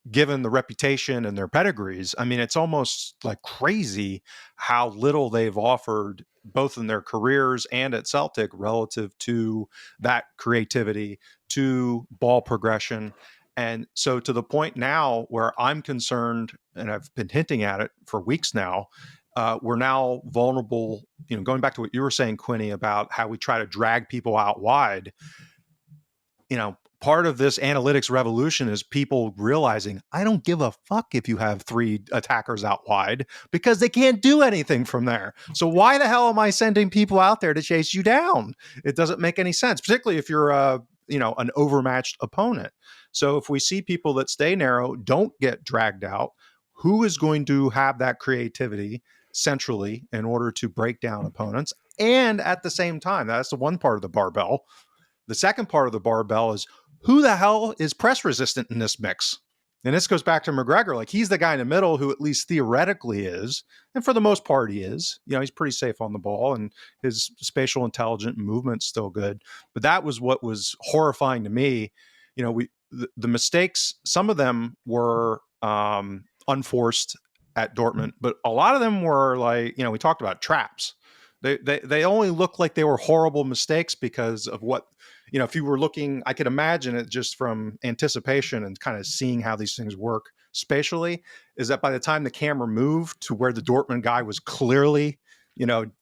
Speaker 3: given the reputation and their pedigrees. I mean, it's almost like crazy how little they've offered both in their careers and at Celtic relative to that creativity, to ball progression. And so to the point now where I'm concerned, and I've been hinting at it for weeks now, we're now vulnerable, going back to what you were saying, Quinny, about how we try to drag people out wide. Part of this analytics revolution is people realizing, I don't give a fuck if you have 3 attackers out wide, because they can't do anything from there. So why the hell am I sending people out there to chase you down? It doesn't make any sense, particularly if you're an overmatched opponent. So if we see people that stay narrow, don't get dragged out, who is going to have that creativity centrally in order to break down opponents? And at the same time, that's the one part of the barbell. The second part of the barbell is, who the hell is press resistant in this mix? And this goes back to McGregor. Like, he's the guy in the middle who at least theoretically is, and for the most part he is. He's pretty safe on the ball, and his spatial intelligence movement's still good. But that was what was horrifying to me. The mistakes, some of them were unforced at Dortmund, but a lot of them were like, we talked about traps. They only looked like they were horrible mistakes because of what, if you were looking, I could imagine it just from anticipation and kind of seeing how these things work spatially, is that by the time the camera moved to where the Dortmund guy was clearly,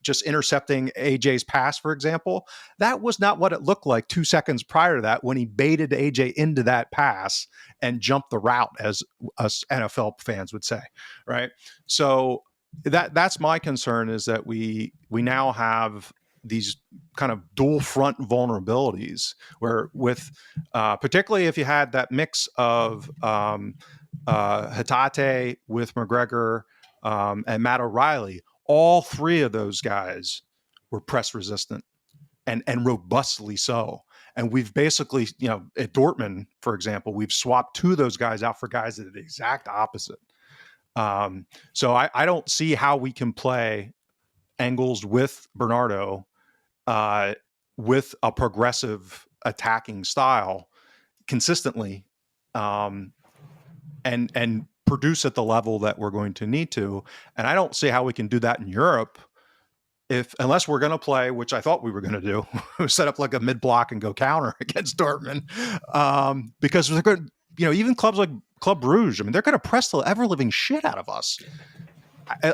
Speaker 3: just intercepting AJ's pass, for example, that was not what it looked like 2 seconds prior to that when he baited AJ into that pass and jumped the route, as us NFL fans would say, right? So that's my concern, is that we now have these kind of dual front vulnerabilities where with particularly if you had that mix of Hatate with McGregor and Matt O'Reilly, all three of those guys were press resistant and robustly so. And we've basically, at Dortmund, for example, we've swapped two of those guys out for guys that are the exact opposite. So I don't see how we can play Engels with Bernardo with a progressive attacking style consistently and produce at the level that we're going to need to. And I don't see how we can do that in Europe unless we're going to play, which I thought we were going to do, set up like a mid block and go counter against Dortmund. Because they're going to, even clubs like Club Brugge, they're going to press the ever living shit out of us.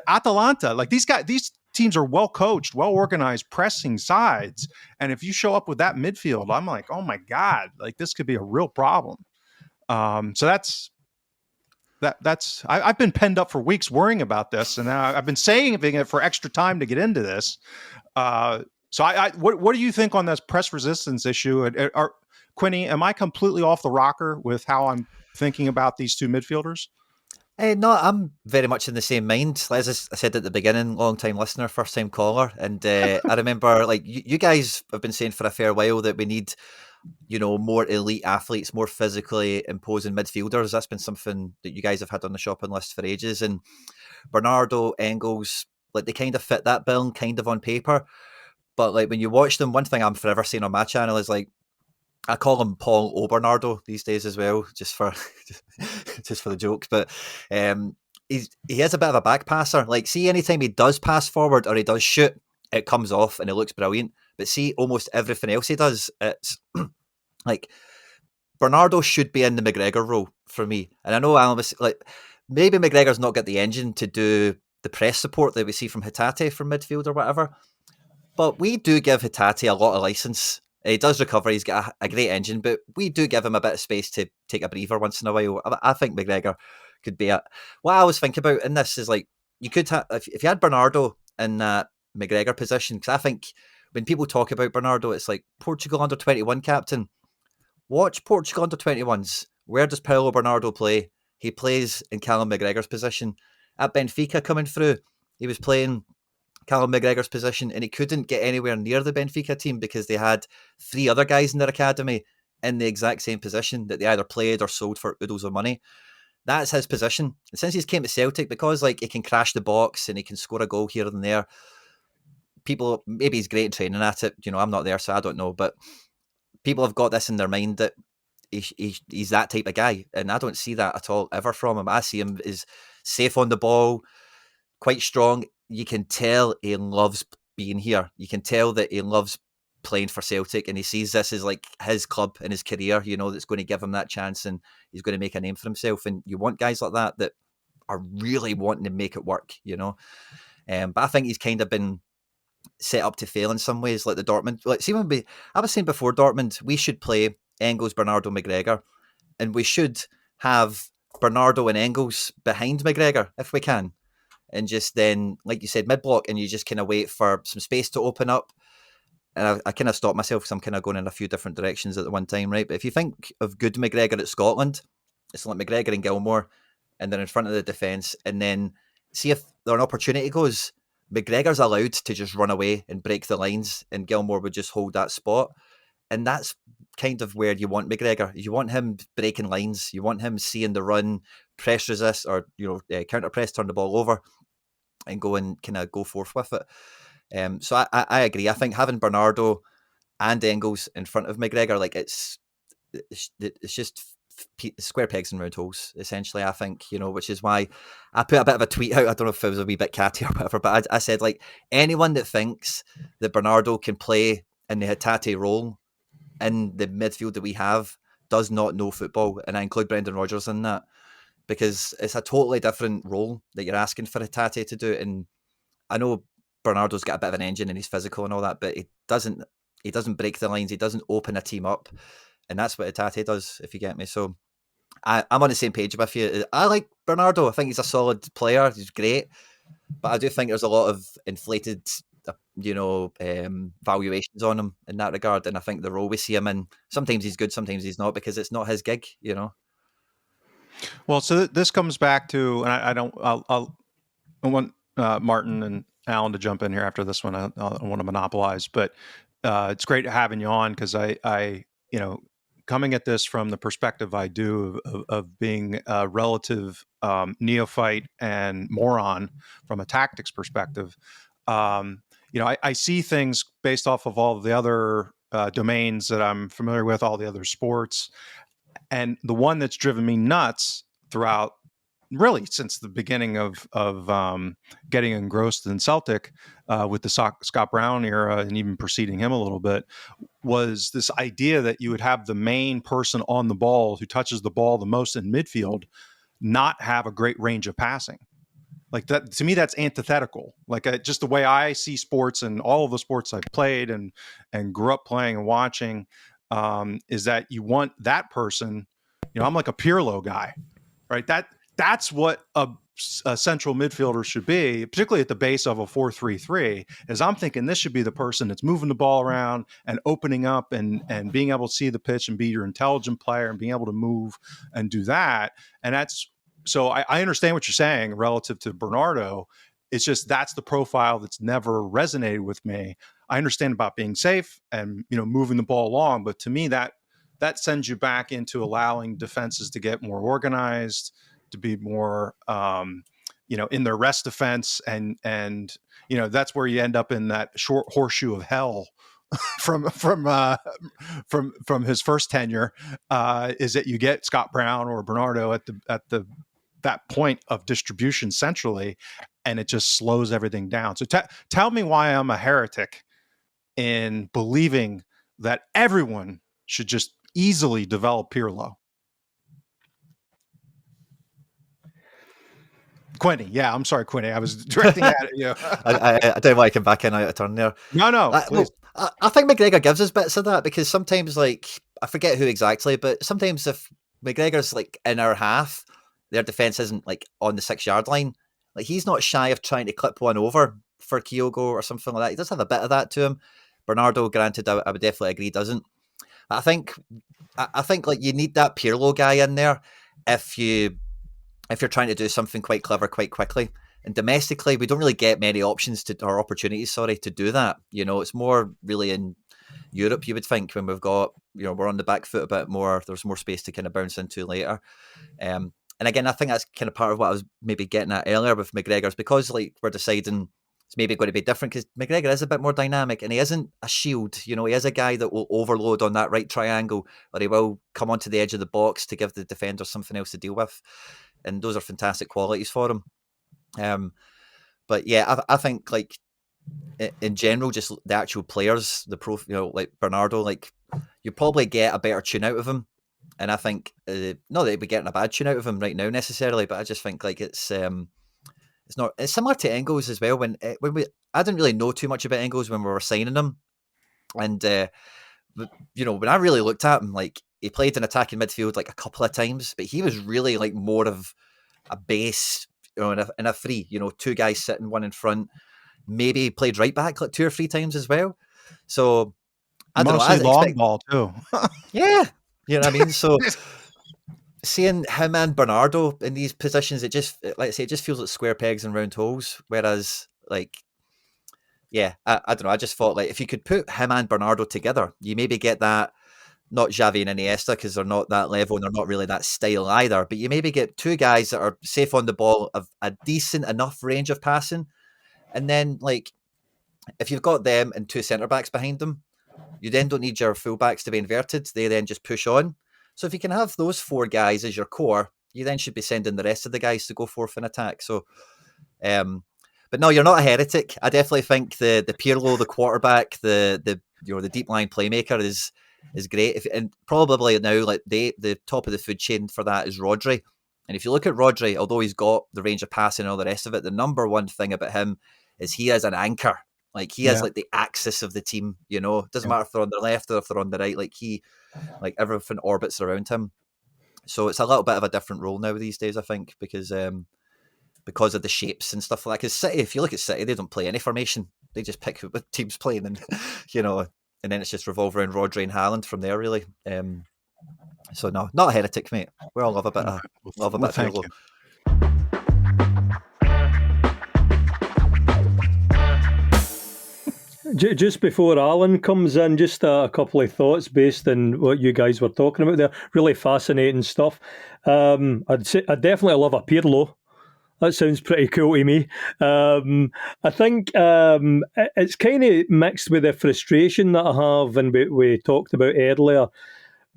Speaker 3: Atalanta, like these teams are well coached, well organized, pressing sides. And if you show up with that midfield, I'm like, oh my God, like this could be a real problem. So that's I've been penned up for weeks worrying about this, and now I've been saving it for extra time to get into this. So what do you think on this press resistance issue? Quinny, am I completely off the rocker with how I'm thinking about these two midfielders?
Speaker 2: No, I'm very much in the same mind. As I said at the beginning, long time listener, first time caller, and I remember like you guys have been saying for a fair while that we need, more elite athletes, more physically imposing midfielders. That's been something that you guys have had on the shopping list for ages. And Bernardo, Engels, like they kind of fit that bill, kind of on paper. But like when you watch them, one thing I'm forever saying on my channel is like, I call him Paul O'Bernardo these days as well, just for the jokes. But he is a bit of a back passer. Like, see, anytime he does pass forward or he does shoot, it comes off and it looks brilliant. But see, almost everything else he does, it's like Bernardo should be in the McGregor role for me. And I know Alan was like, maybe McGregor's not got the engine to do the press support that we see from Hatate from midfield or whatever. But we do give Hatate a lot of license. He does recover. He's got a great engine, but we do give him a bit of space to take a breather once in a while. I think McGregor could be it. What I always think about in this is like, you could have, if you had Bernardo in that McGregor position, because I think when people talk about Bernardo, it's like Portugal under 21 captain. Watch Portugal under 21s. Where does Paulo Bernardo play? He plays in Callum McGregor's position. At Benfica coming through, he was playing Callum McGregor's position, and he couldn't get anywhere near the Benfica team because they had three other guys in their academy in the exact same position that they either played or sold for oodles of money. That's his position. And since he's came to Celtic, because like he can crash the box and he can score a goal here and there, people, maybe he's great at training at it. I'm not there, so I don't know. But people have got this in their mind that he's that type of guy, and I don't see that at all ever from him. I see him as safe on the ball, quite strong. You can tell he loves being here. You can tell that he loves playing for Celtic, and he sees this as like his club and his career, that's going to give him that chance, and he's going to make a name for himself. And you want guys like that are really wanting to make it work, But I think he's kind of been set up to fail in some ways, like the Dortmund. Like, see, I was saying before Dortmund, we should play Engels, Bernardo, McGregor, and we should have Bernardo and Engels behind McGregor if we can. And just then, like you said, mid-block, and you just kind of wait for some space to open up. And I kind of stopped myself because I'm kind of going in a few different directions at the one time, right? But if you think of good McGregor at Scotland, it's like McGregor and Gilmore, and they're in front of the defence. And then see if an opportunity goes, McGregor's allowed to just run away and break the lines, and Gilmore would just hold that spot. And that's kind of where you want McGregor. You want him breaking lines. You want him seeing the run, press resist, or counter press, turn the ball over, and go and kind of go forth with it. So I agree. I think having Bernardo and Engels in front of McGregor, like it's just square pegs and round holes, essentially, I think, which is why I put a bit of a tweet out. I don't know if it was a wee bit catty or whatever, but I said, like, anyone that thinks that Bernardo can play in the Hatate role in the midfield that we have does not know football, and I include Brendan Rodgers in that, because it's a totally different role that you're asking for Hatate to do. And I know Bernardo's got a bit of an engine and he's physical and all that, but he doesn't break the lines, he doesn't open a team up, and that's what Hatate does, if you get me. So I'm on the same page with you. I like Bernardo. I think he's a solid player. He's great, but I do think there's a lot of inflated, valuations on him in that regard. And I think the role we see him in, sometimes he's good, sometimes he's not, because it's not his gig.
Speaker 3: Well, so this comes back to, and I want Martin and Alan to jump in here after this one. I want to monopolize, but it's great having you on, because I coming at this from the perspective I do of being a relative neophyte and moron from a tactics perspective. I see things based off of all the other domains that I'm familiar with, all the other sports. And the one that's driven me nuts throughout, really since the beginning of getting engrossed in Celtic with the Scott Brown era, and even preceding him a little bit, was this idea that you would have the main person on the ball who touches the ball the most in midfield not have a great range of passing. Like that, to me, that's antithetical. Like just the way I see sports, and all of the sports I've played and grew up playing and watching, is that you want that person. I'm like a Pirlo guy, right? That's what a central midfielder should be, particularly at the base of a 4-3-3. Is I'm thinking this should be the person that's moving the ball around and opening up and being able to see the pitch and be your intelligent player and being able to move and do that. And so I understand what you're saying relative to Bernardo. It's just that's the profile that's never resonated with me. I understand about being safe and moving the ball along, but to me that sends you back into allowing defenses to get more organized, to be more in their rest defense, and that's where you end up in that short horseshoe of hell from his first tenure, is that you get Scott Brown or Bernardo at that point of distribution centrally, and it just slows everything down. So tell me why I'm a heretic in believing that everyone should just easily develop Pirlo. Quinny, yeah, I'm sorry, Quinny. I was directing that at you.
Speaker 2: I don't want to come back in out of turn there.
Speaker 3: No, please.
Speaker 2: I think McGregor gives us bits of that, because sometimes, I forget who exactly, but sometimes if McGregor's in our half, their defence isn't on the 6-yard line. He's not shy of trying to clip one over for Kyogo or something like that. He does have a bit of that to him. Bernardo, granted, I would definitely agree, doesn't. I think you need that Pirlo guy in there if you're trying to do something quite clever quite quickly. And domestically, we don't really get many options or opportunities to do that. It's more really in Europe, you would think, when we've got, we're on the back foot a bit more. There's more space to kind of bounce into later. And again, I think that's kind of part of what I was maybe getting at earlier with McGregor's, because we're deciding it's maybe going to be different, because McGregor is a bit more dynamic, and he isn't a shield. He is a guy that will overload on that right triangle, or he will come onto the edge of the box to give the defender something else to deal with. And those are fantastic qualities for him. But yeah, I think in general, just the actual players, like Bernardo, you probably get a better tune out of him. And I think not that we're getting a bad tune out of him right now necessarily, but I just think it's similar to Engels as well. When I didn't really know too much about Engels when we were signing him, and when I really looked at him, he played in attacking midfield a couple of times, but he was really more of a base, in a free, two guys sitting, one in front. Maybe he played right back 2 or 3 times as well. So I don't
Speaker 3: mostly
Speaker 2: know.
Speaker 3: long ball too.
Speaker 2: Yeah, you know what I mean. So seeing him and Bernardo in these positions, it just, like I say, it just feels like square pegs and round holes. Whereas, yeah, I don't know. I just thought if you could put him and Bernardo together, you maybe get that. Not Xavi and Iniesta, because they're not that level and they're not really that style either. But you maybe get 2 guys that are safe on the ball, of a decent enough range of passing. And then, if you've got them and 2 centre-backs behind them, you then don't need your full-backs to be inverted. They then just push on. So if you can have those 4 guys as your core, you then should be sending the rest of the guys to go forth in attack. So, but no, you're not a heretic. I definitely think the Pirlo, the quarterback, the deep line playmaker is is great. And probably now, like the top of the food chain for that is Rodri. And if you look at Rodri, although he's got the range of passing and all the rest of it, the number one thing about him is he is an anchor. Like he is like the axis of the team. You know, it doesn't matter if they're on the left or if they're on the right. Like everything orbits around him. So it's a little bit of a different role now these days, I think, because of the shapes and stuff like that. Because City, if you look at City, they don't play any formation. They just pick what team's playing, and and then it's just revolve around Rodri and Haaland from there, really. So no, not a heretic, mate. We all love a bit of
Speaker 3: Thank you.
Speaker 1: Just before Alan comes in, just a couple of thoughts based on what you guys were talking about there. Really fascinating stuff. I'd definitely love a Pirlo. That sounds pretty cool to me. I think it's kind of mixed with the frustration that I have, and we talked about earlier,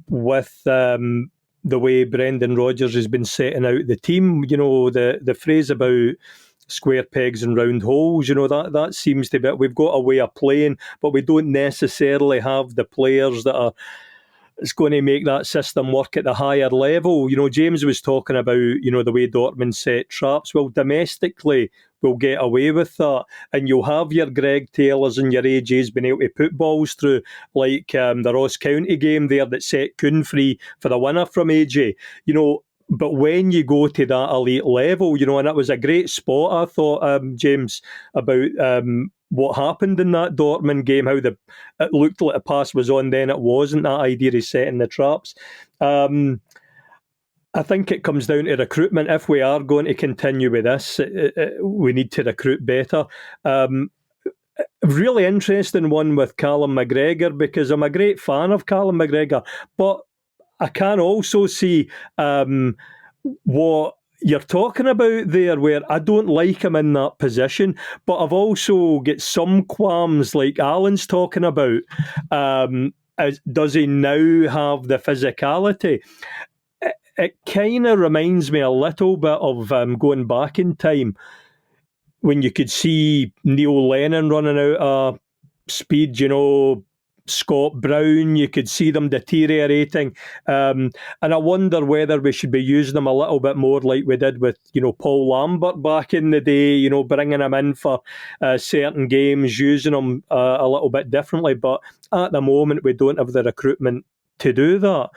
Speaker 1: with the way Brendan Rodgers has been setting out the team. You know, the phrase about square pegs and round holes, that seems to be, we've got a way of playing, but we don't necessarily have the players that are it's going to make that system work at the higher level. James was talking about, the way Dortmund set traps. Well, domestically, we'll get away with that. And you'll have your Greg Taylors and your AJs being able to put balls through, like the Ross County game there that set Kuhn free for the winner from AJ. But when you go to that elite level, and it was a great spot, I thought, James, about what happened in that Dortmund game, how it looked like the pass was on, then it wasn't, that idea of setting the traps. I think it comes down to recruitment. If we are going to continue with this, we need to recruit better. Really interesting one with Callum McGregor, because I'm a great fan of Callum McGregor, but I can also see what you're talking about there, where I don't like him in that position, but I've also got some qualms like Alan's talking about. Does he now have the physicality? It kind of reminds me a little bit of going back in time when you could see Neil Lennon running out of speed, Scott Brown, you could see them deteriorating. And I wonder whether we should be using them a little bit more like we did with, Paul Lambert back in the day, bringing him in for certain games, using them a little bit differently. But at the moment, we don't have the recruitment to do that.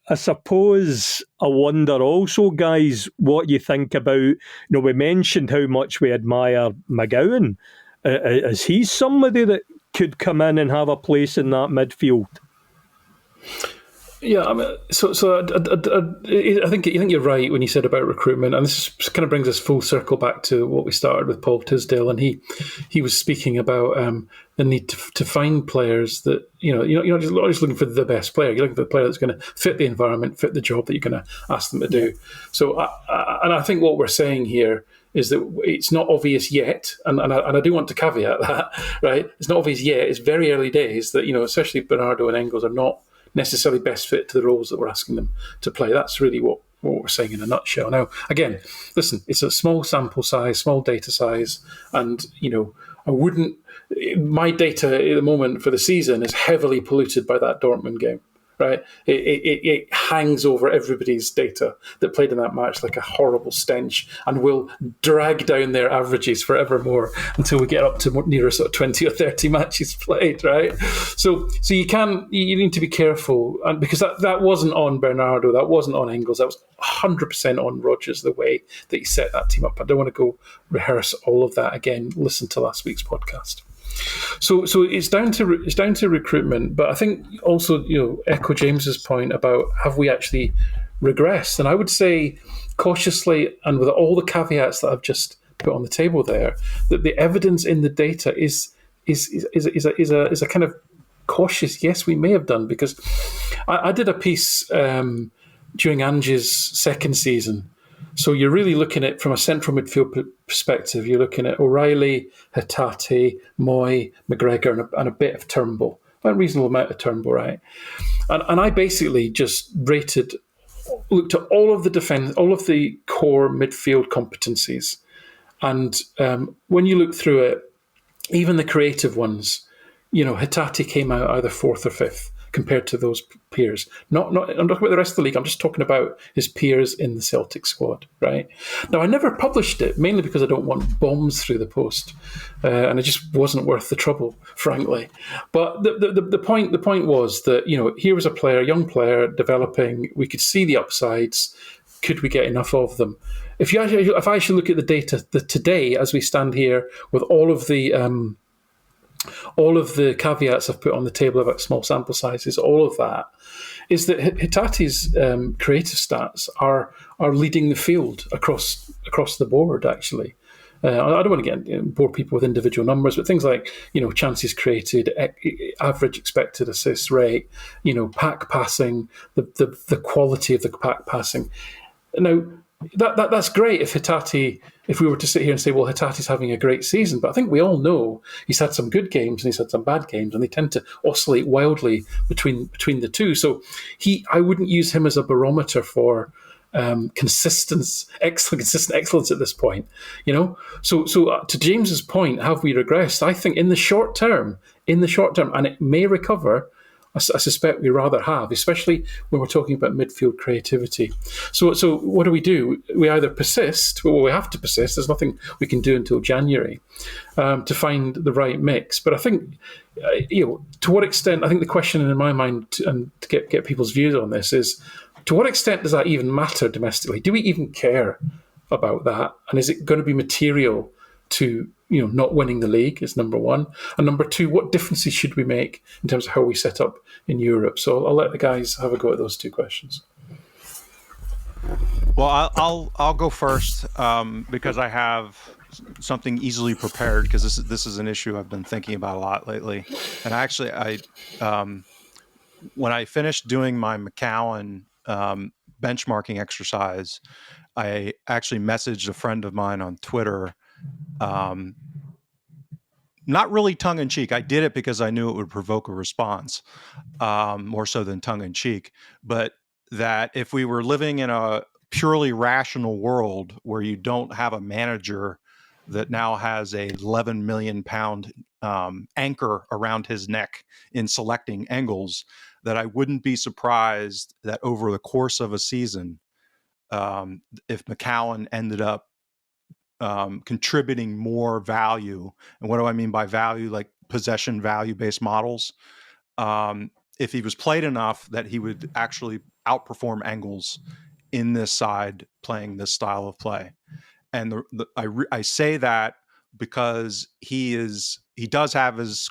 Speaker 1: I suppose I wonder also, guys, what you think about, we mentioned how much we admire McGowan. Is he somebody that could come in and have a place in that midfield?
Speaker 4: Yeah, I mean, I think you're right when you said about recruitment, and this kind of brings us full circle back to what we started with Paul Tisdale, and he was speaking about the need to find players that you're not just looking for the best player. You're looking for the player that's going to fit the environment, fit the job that you're going to ask them to do. So, I think what we're saying here is that it's not obvious yet, and I do want to caveat that, right? It's not obvious yet. It's very early days that especially Bernardo and Engels are not necessarily best fit to the roles that we're asking them to play. That's really what we're saying in a nutshell. Now, again, listen, it's a small sample size, small data size, and I wouldn't. My data at the moment for the season is heavily polluted by that Dortmund game. Right, it hangs over everybody's data that played in that match like a horrible stench, and will drag down their averages forevermore until we get up to nearer sort of 20 or 30 matches played. Right, so you need to be careful, and because that wasn't on Bernardo, that wasn't on Engels, that was 100% on Rodgers, the way that he set that team up. I don't want to go rehearse all of that again. Listen to last week's podcast. So it's down to recruitment, but I think also echo James's point about have we actually regressed? And I would say cautiously, and with all the caveats that I've just put on the table there, that the evidence in the data is a kind of cautious yes, we may have done, because I did a piece during Ange's second season. So you're really looking at, from a central midfield perspective, you're looking at O'Reilly, Hatate, Moy, McGregor, and a bit of Turnbull. A reasonable amount of Turnbull, right? And I basically just looked at all of the defense, all of the core midfield competencies. And when you look through it, even the creative ones, Hatate came out either fourth or fifth compared to those peers. Not I'm talking about the rest of the league. I'm just talking about his peers in the Celtic squad, right? Now, I never published it, mainly because I don't want bombs through the post, and it just wasn't worth the trouble, frankly. But the point was that here was a young player developing. We could see the upsides. Could we get enough of them? If I should look at the data today, as we stand here, with all of the caveats I've put on the table about small sample sizes, all of that, is that Hitate's creative stats are leading the field across the board, actually. I don't want to bore people with individual numbers, but things like chances created, average expected assist rate, pack passing, the quality of the pack passing. Now, that's great if we were to sit here and say, well, Hitate's having a great season, but I think we all know he's had some good games and he's had some bad games, and they tend to oscillate wildly between the two. So I wouldn't use him as a barometer for consistent excellence at this point. So to James's point, have we regressed? I think in the short term, and it may recover. I suspect we rather have, especially when we're talking about midfield creativity. So what do? We either persist, well, we have to persist. There's nothing we can do until January to find the right mix. But I think, to what extent, I think the question in my mind, and to get people's views on this, is to what extent does that even matter domestically? Do we even care about that? And is it going to be material to not winning the league is number one, and number two, what differences should we make in terms of how we set up in Europe? So I'll let the guys have a go at those two questions.
Speaker 3: Well, I'll go first because I have something easily prepared, because this is an issue I've been thinking about a lot lately. And actually, when I finished doing my McCowan benchmarking exercise, I actually messaged a friend of mine on Twitter. Not really tongue-in-cheek. I did it because I knew it would provoke a response, more so than tongue-in-cheek. But that if we were living in a purely rational world where you don't have a manager that now has a 11 million pound anchor around his neck in selecting angles, that I wouldn't be surprised that over the course of a season, if McCowan ended up contributing more value. And what do I mean by value? Like possession value based models. If he was played enough, that he would actually outperform Engels in this side playing this style of play. And I say that because he does have his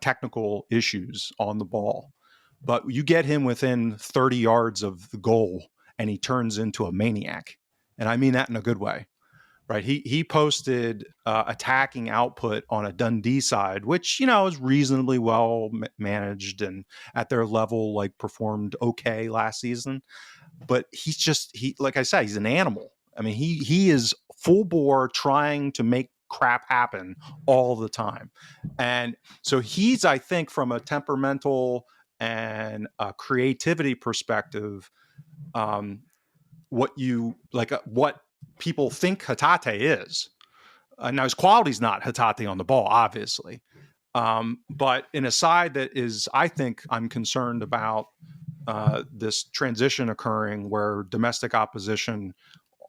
Speaker 3: technical issues on the ball, but you get him within 30 yards of the goal and he turns into a maniac. And I mean that in a good way. Right, he posted attacking output on a Dundee side, which is reasonably well managed and at their level, like performed okay last season. But he like I said, he's an animal. I mean, he is full bore trying to make crap happen all the time, and so he's, I think, from a temperamental and a creativity perspective, what people think Hatate is. Now, his quality's not Hatate on the ball, obviously. But in a side that is, I think I'm concerned about this transition occurring where domestic opposition,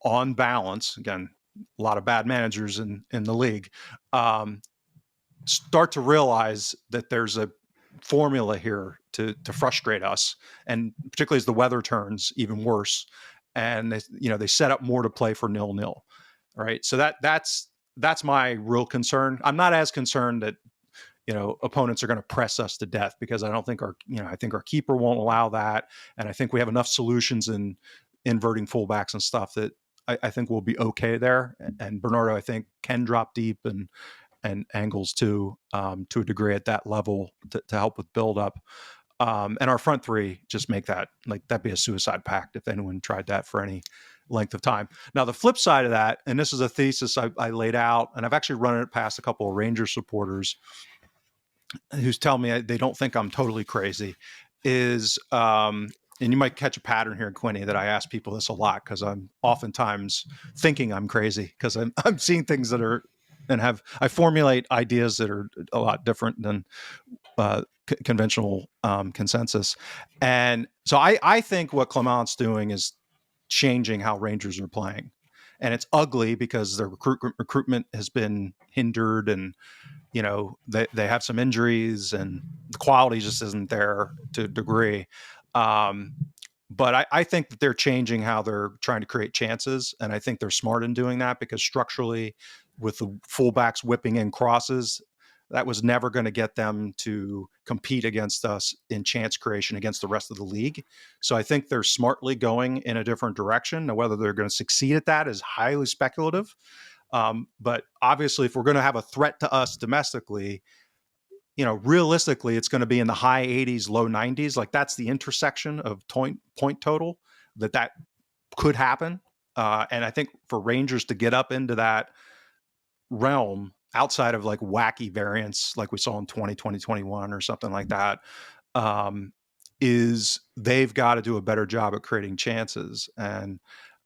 Speaker 3: on balance, again, a lot of bad managers in the league, start to realize that there's a formula here to frustrate us. And particularly as the weather turns, even worse. And they set up more to play for 0-0, right? So that's my real concern. I'm not as concerned that opponents are going to press us to death, because I don't think I think our keeper won't allow that, and I think we have enough solutions in inverting fullbacks and stuff that I think we'll be okay there. And Bernardo, I think, can drop deep and Engels too, to a degree at that level to help with build up. And our front three just make that'd be a suicide pact if anyone tried that for any length of time. Now, the flip side of that, and this is a thesis I laid out, and I've actually run it past a couple of Rangers supporters who's telling me they don't think I'm totally crazy, is, and you might catch a pattern here in Quinny, that I ask people this a lot because I'm oftentimes thinking I'm crazy because I'm seeing things that are, I formulate ideas that are a lot different than conventional consensus. And so I think what Clement's doing is changing how Rangers are playing. And it's ugly because their recruitment has been hindered, and they have some injuries and the quality just isn't there to a degree. But I think that they're changing how they're trying to create chances, and I think they're smart in doing that, because structurally, with the fullbacks whipping in crosses, that was never going to get them to compete against us in chance creation against the rest of the league. So I think they're smartly going in a different direction. Now, whether they're going to succeed at that is highly speculative. But obviously, if we're going to have a threat to us domestically, realistically, it's going to be in the high 80s, low 90s. Like, that's the intersection of point total that could happen. And I think for Rangers to get up into that realm, outside of like wacky variants like we saw in 2021 or something like that, is they've got to do a better job at creating chances. And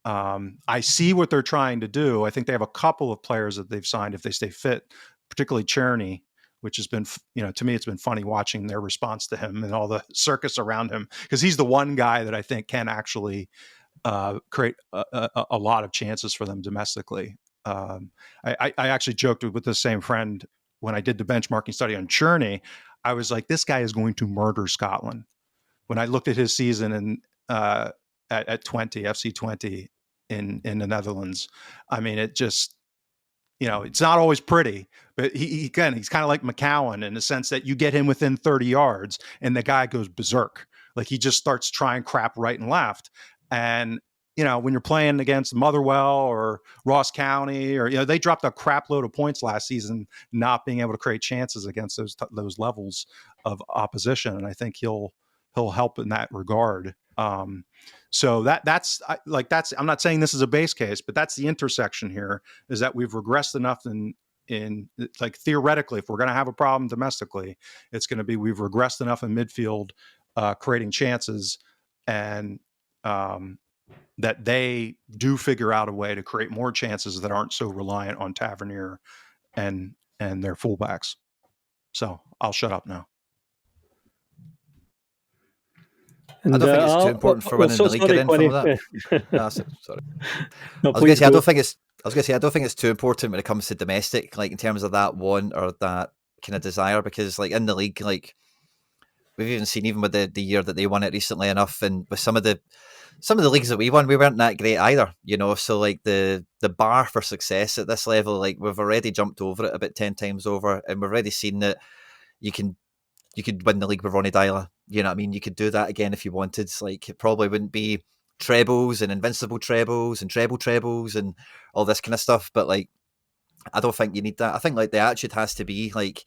Speaker 3: I see what they're trying to do. I think they have a couple of players that they've signed if they stay fit, particularly Czerny, which has been, to me, it's been funny watching their response to him and all the circus around him, because he's the one guy that I think can actually create a lot of chances for them domestically. I actually joked with the same friend when I did the benchmarking study on Czerny. I was like, this guy is going to murder Scotland. When I looked at his season at FC 20 in the Netherlands, I mean, it just, it's not always pretty, but he's kind of like McCowan in the sense that you get him within 30 yards and the guy goes berserk. Like, he just starts trying crap right and left. And when you're playing against Motherwell or Ross County, or they dropped a crap load of points last season, not being able to create chances against those levels of opposition, and I think he'll help in that regard. So that's I'm not saying this is a base case, but that's the intersection here, is that we've regressed enough in like, theoretically, if we're going to have a problem domestically, it's going to be we've regressed enough in midfield, creating chances, and that they do figure out a way to create more chances that aren't so reliant on Tavernier and their fullbacks. So I'll shut up now.
Speaker 2: I don't think it's too important for winning the league. Sorry, some of that. Sorry. No, I was going to say I don't think it's too important when it comes to domestic, like in terms of that want or that kind of desire, because like in the league, like we've even seen, even with the year that they won it recently enough, and with some of the leagues that we won, we weren't that great either, so like the bar for success at this level, like we've already jumped over it about 10 times over, and we've already seen that you could win the league with Ronny Deila. You know what I mean? You could do that again if you wanted. Like, it probably wouldn't be trebles and invincible trebles and trebles and all this kind of stuff, but like, I don't think you need that. I think like the attitude has to be like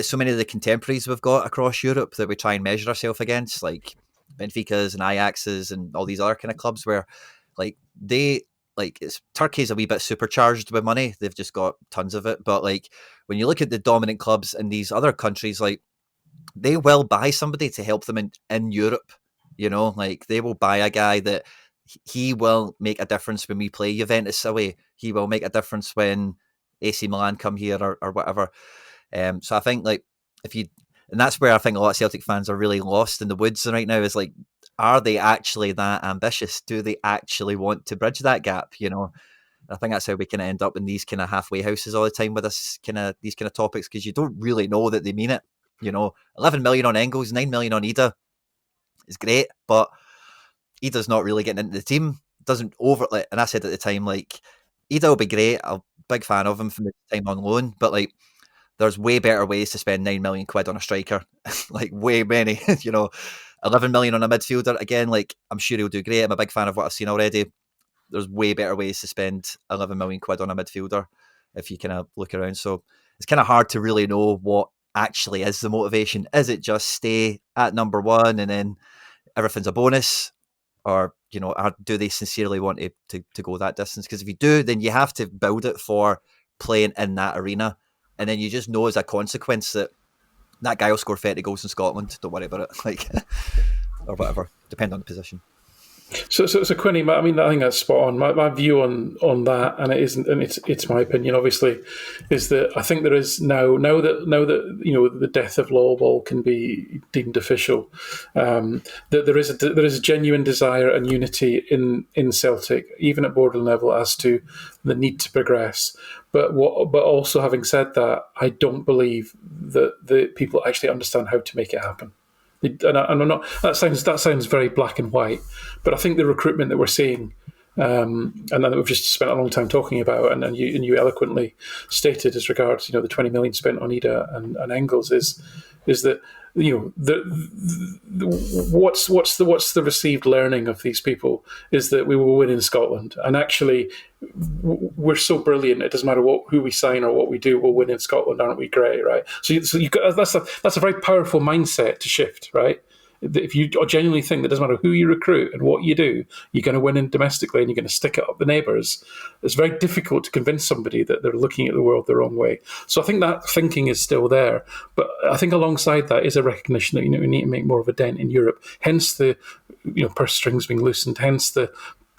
Speaker 2: so many of the contemporaries we've got across Europe that we try and measure ourselves against, like Benfica's and Ajax's and all these other kind of clubs, where like Turkey's a wee bit supercharged with money. They've just got tons of it. But like, when you look at the dominant clubs in these other countries, like, they will buy somebody to help them in Europe. Like, they will buy a guy that he will make a difference when we play Juventus away. He will make a difference when AC Milan come here or whatever. So I think like and that's where I think a lot of Celtic fans are really lost in the woods right now, is like, are they actually that ambitious? Do they actually want to bridge that gap? I think that's how we kind of end up in these kind of halfway houses all the time with these kind of topics, because you don't really know that they mean it. 11 million on Engels, 9 million on Ida is great, but Ida's not really getting into the team. Doesn't overly, and I said at the time, like, Ida will be great. I'm a big fan of him from the time on loan, but like, there's way better ways to spend 9 million quid on a striker. Like, way many, 11 million on a midfielder. Again, like, I'm sure he'll do great. I'm a big fan of what I've seen already. There's way better ways to spend 11 million quid on a midfielder if you kind of look around. So it's kind of hard to really know what actually is the motivation. Is it just stay at number one and then everything's a bonus? Or, do they sincerely want to go that distance? Because if you do, then you have to build it for playing in that arena. And then you just know as a consequence that guy will score 30 goals in Scotland. Don't worry about it. Like, or whatever, depend on the position.
Speaker 4: So Quinny, I mean, I think that's spot on. My view on that, and it isn't, and it's my opinion, obviously, is that I think there is now that the death of law ball can be deemed official, that there is a genuine desire and unity in Celtic, even at board level, as to the need to progress. But also having said that, I don't believe that the people actually understand how to make it happen. And I'm not. That sounds very black and white, but I think the recruitment that we're seeing, and that we've just spent a long time talking about, and you eloquently stated as regards the 20 million spent on Ida and Engels is that what's the received learning of these people is that we will win in Scotland, and actually we're so brilliant. It doesn't matter who we sign or what we do. We'll win in Scotland, aren't we? Great, right? So you got, that's a very powerful mindset to shift, right? If you genuinely think that it doesn't matter who you recruit and what you do, you're going to win in domestically and you're going to stick it up the neighbours, it's very difficult to convince somebody that they're looking at the world the wrong way. So I think that thinking is still there. But I think alongside that is a recognition that we need to make more of a dent in Europe. Hence the purse strings being loosened, hence the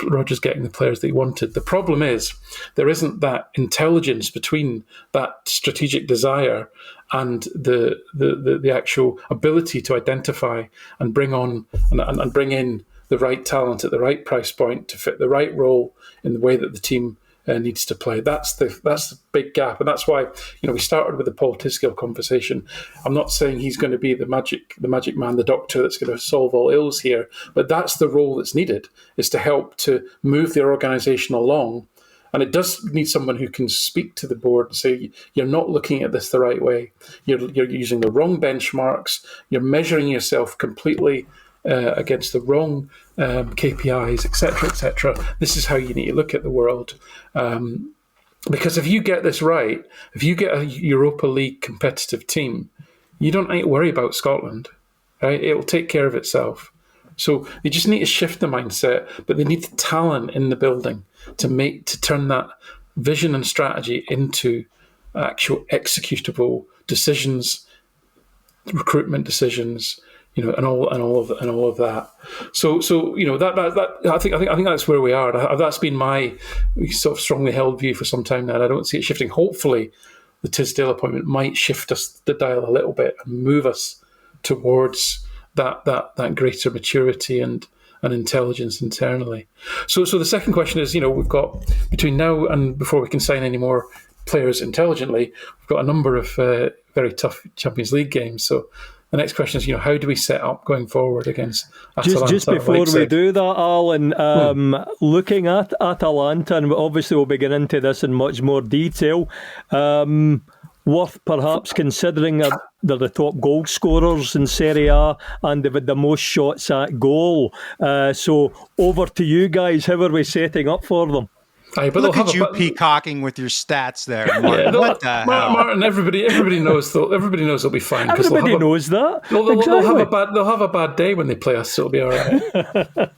Speaker 4: Rodgers getting the players that he wanted. The problem is there isn't that intelligence between that strategic desire and the actual ability to identify and bring on and bring in the right talent at the right price point to fit the right role in the way that the team needs to play. That's the big gap, and that's why we started with the Paul Tisdale conversation. I'm not saying he's going to be the magic man, the doctor that's going to solve all ills here, but that's the role that's needed, is to help to move the organisation along. And it does need someone who can speak to the board and say, you're not looking at this the right way. You're using the wrong benchmarks. You're measuring yourself completely against the wrong KPIs, etc., etc. This is how you need to look at the world. Because if you get this right, if you get a Europa League competitive team, you don't need to worry about Scotland, right? It will take care of itself. So they just need to shift the mindset, but they need the talent in the building to turn that vision and strategy into actual executable decisions, recruitment decisions, and all of that. So that I think that's where we are. That's been my sort of strongly held view for some time now. And I don't see it shifting. Hopefully, the Tisdale appointment might shift the dial a little bit and move us towards that greater maturity and intelligence internally. So the second question is, we've got between now and before we can sign any more players intelligently, we've got a number of very tough Champions League games. So the next question is, how do we set up going forward against Atalanta? Just before we
Speaker 1: do that, Alan, looking at Atalanta, and obviously we'll be getting into this in much more detail, worth perhaps considering they're the top goal scorers in Serie A and they've had the most shots at goal. So over to you guys. How are we setting up for them?
Speaker 3: Aye, but look at you peacocking with your stats there, Martin.
Speaker 4: Yeah,
Speaker 3: what the hell?
Speaker 4: Martin, everybody knows they'll be fine.
Speaker 1: Everybody knows that.
Speaker 4: They'll have a bad day when they play us, so it'll be all right.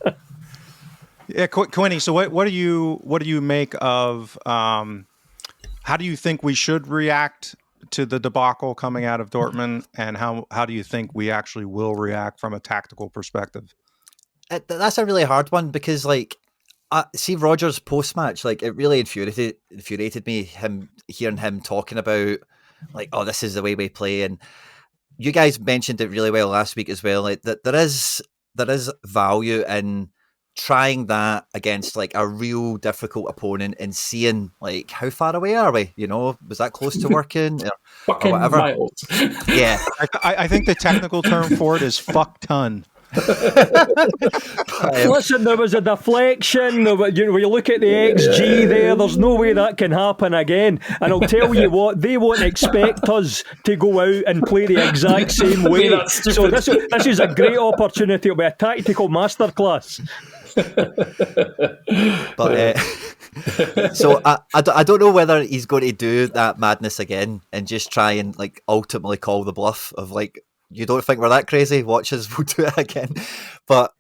Speaker 3: Yeah, Quinny. So what do you make of? How do you think we should react to the debacle coming out of Dortmund, and how do you think we actually will react from a tactical perspective?
Speaker 2: That's a really hard one because, see Rodgers post-match, it really infuriated me, hearing him talking about, oh, this is the way we play. And you guys mentioned it really well last week as well, that there is value in trying that against a real difficult opponent and seeing how far away are we? Was that close to working or whatever?
Speaker 4: Miles.
Speaker 2: Yeah,
Speaker 3: I think the technical term for it is fuck ton.
Speaker 1: Listen, there was a deflection. When you look at the XG there's no way that can happen again. And I'll tell you what, they won't expect us to go out and play the exact same way. So this is a great opportunity. It'll be a tactical masterclass.
Speaker 2: But so I don't know whether he's going to do that madness again and just try and ultimately call the bluff of you don't think we're that crazy? Watch us, we'll do it again. But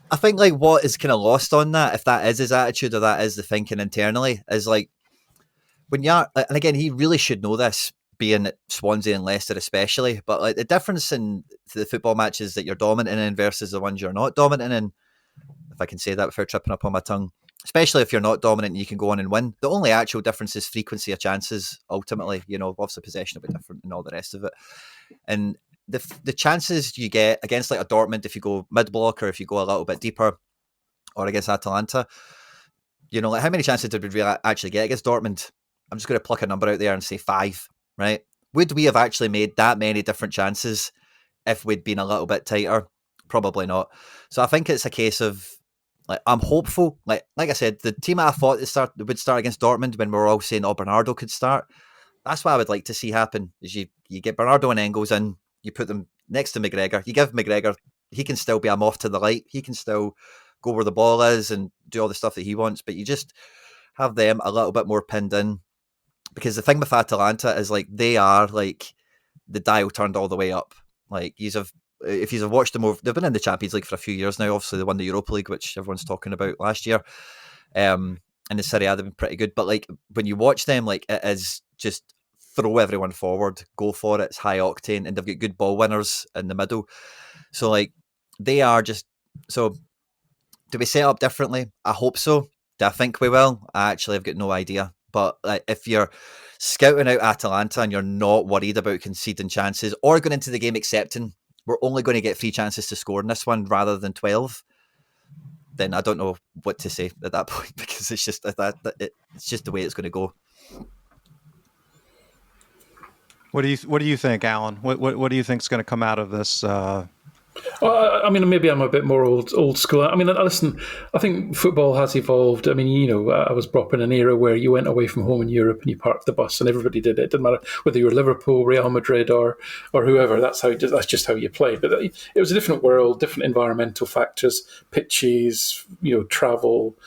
Speaker 2: I think what is kind of lost on that, if that is his attitude or that is the thinking internally, is when you're, and again, he really should know this, being at Swansea and Leicester especially, but the difference in the football matches that you're dominant in versus the ones you're not dominant in, if I can say that without tripping up on my tongue. Especially if you're not dominant and you can go on and win. The only actual difference is frequency of chances, ultimately. Obviously possession will be different and all the rest of it. And the chances you get against like a Dortmund, if you go mid-block or if you go a little bit deeper, or against Atalanta, like how many chances did we really actually get against Dortmund? I'm just going to pluck a number out there and say 5, right? Would we have actually made that many different chances if we'd been a little bit tighter? Probably not. So I think it's a case of, like, I'm hopeful. Like I said, the team I thought would start against Dortmund when we were all saying, Bernardo could start. That's what I would like to see happen, is you get Bernardo and Engels in, you put them next to McGregor. You give McGregor, he can still be a moth to the light. He can still go where the ball is and do all the stuff that he wants, but you just have them a little bit more pinned in. Because the thing with Atalanta is, like, they are, like, the dial turned all the way up. Like, if you've watched them over, they've been in the Champions League for a few years now. Obviously, they won the Europa League, which everyone's talking about last year. And the Serie A, they've been pretty good. But, like, when you watch them, like, it is just throw everyone forward, go for it. It's high octane, and they've got good ball winners in the middle. So, like, they are just... So, do we set up differently? I hope so. Do I think we will? I actually have got no idea. But if you're scouting out Atalanta and you're not worried about conceding chances or going into the game accepting we're only going to get 3 chances to score in this one rather than 12, then I don't know what to say at that point, because it's just it's just the way it's going to go.
Speaker 3: What do you think, Alan? What do you think is going to come out of this?
Speaker 4: Well, I mean, maybe I'm a bit more old school. I mean, listen, I think football has evolved. I mean, I was brought up in an era where you went away from home in Europe and you parked the bus and everybody did it. It didn't matter whether you were Liverpool, Real Madrid, or whoever. That's just how you played. But it was a different world, different environmental factors, pitches, travel,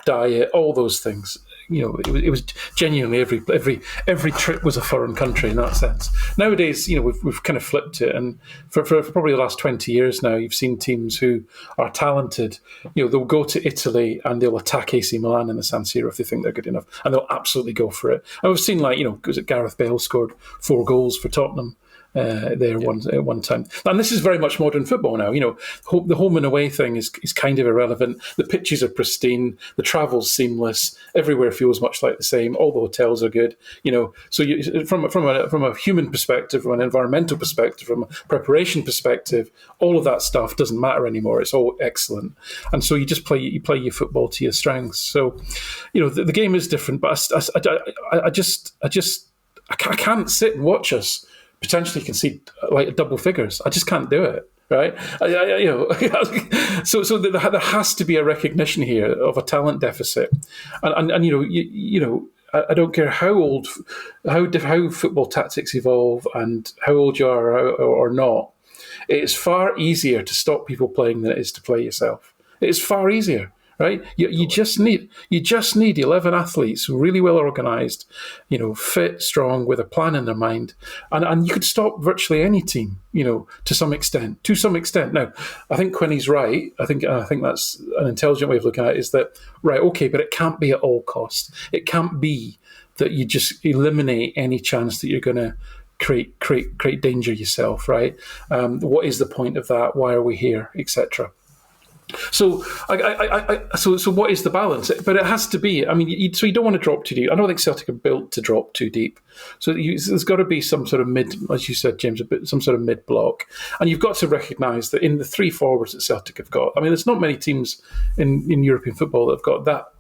Speaker 4: diet, all those things. It was genuinely every trip was a foreign country in that sense. Nowadays, we've kind of flipped it, and for probably the last 20 years now, you've seen teams who are talented. They'll go to Italy and they'll attack AC Milan in the San Siro if they think they're good enough, and they'll absolutely go for it. And we've seen, was it Gareth Bale scored 4 goals for Tottenham one time. And this is very much modern football now. The home and away thing is kind of irrelevant. The pitches are pristine, the travel's seamless, everywhere feels much like the same, all the hotels are good. So from a human perspective, from an environmental perspective, from a preparation perspective, all of that stuff doesn't matter anymore. It's all excellent. And so you just play your football to your strengths. So the game is different, but I can't sit and watch us potentially concede like double figures. I just can't do it, right? So there has to be a recognition here of a talent deficit, and I don't care how football tactics evolve and how old you are or not. It's far easier to stop people playing than it is to play yourself. It's far easier. Right, you just need 11 athletes, really well organised, fit, strong, with a plan in their mind, and you could stop virtually any team, to some extent. Now, I think Quinny's right. I think that's an intelligent way of looking at it. Is that right? Okay, but it can't be at all costs. It can't be that you just eliminate any chance that you're going to create danger yourself. Right? What is the point of that? Why are we here, etc. So, so what is the balance? But it has to be. I mean, you don't want to drop too deep. I don't think Celtic are built to drop too deep. So there's got to be some sort of mid, as you said, James, some sort of mid block. And you've got to recognise that in the 3 forwards that Celtic have got, I mean, there's not many teams in European football that have got that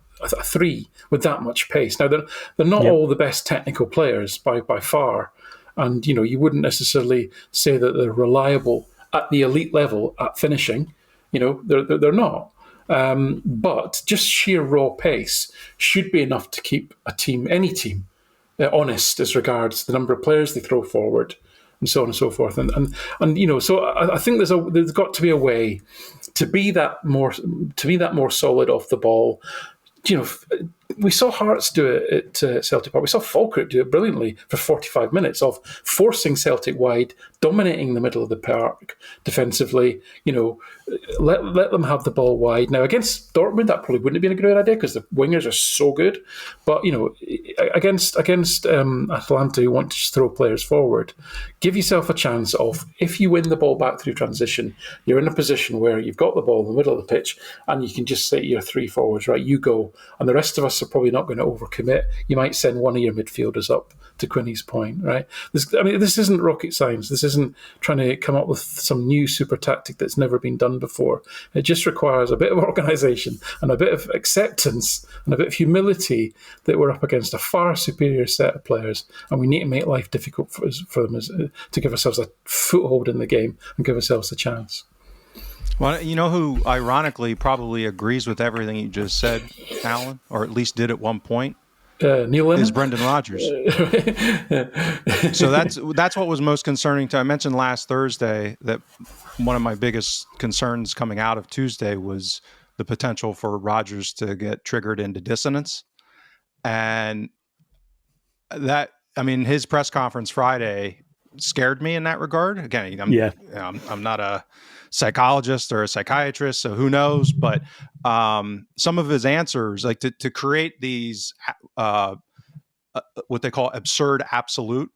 Speaker 4: 3 with that much pace. Now they're not all the best technical players by far, and you wouldn't necessarily say that they're reliable at the elite level at finishing. They're not. But just sheer raw pace should be enough to keep any team, honest as regards the number of players they throw forward, and so on and so forth. And so I think there's got to be a way to be that more solid off the ball. we saw Hearts do it at Celtic Park. We saw Falkirk do it brilliantly for 45 minutes of forcing Celtic wide, dominating the middle of the park defensively. Let them have the ball wide. Now, against Dortmund, that probably wouldn't have been a great idea because the wingers are so good. But, against Atalanta, who want to just throw players forward, give yourself a chance of, if you win the ball back through transition, you're in a position where you've got the ball in the middle of the pitch and you can just say to your three forwards, right, you go. And the rest of us are probably not going to overcommit. You might send one of your midfielders up, to Quinny's point, right? This isn't rocket science. This isn't trying to come up with some new super tactic that's never been done before. It just requires a bit of organisation and a bit of acceptance and a bit of humility that we're up against a far superior set of players, and we need to make life difficult for them to give ourselves a foothold in the game and give ourselves a chance.
Speaker 3: Well, you know who, ironically, probably agrees with everything you just said, Alan, or at least did at one point?
Speaker 4: Neil Lennon?
Speaker 3: Is Brendan Rodgers. So that's what was most concerning to. I mentioned last Thursday that one of my biggest concerns coming out of Tuesday was the potential for Rodgers to get triggered into dissonance. And his press conference Friday scared me in that regard. Again, I'm not a psychologist or a psychiatrist, so who knows? But some of his answers, like to create these what they call absurd absolute,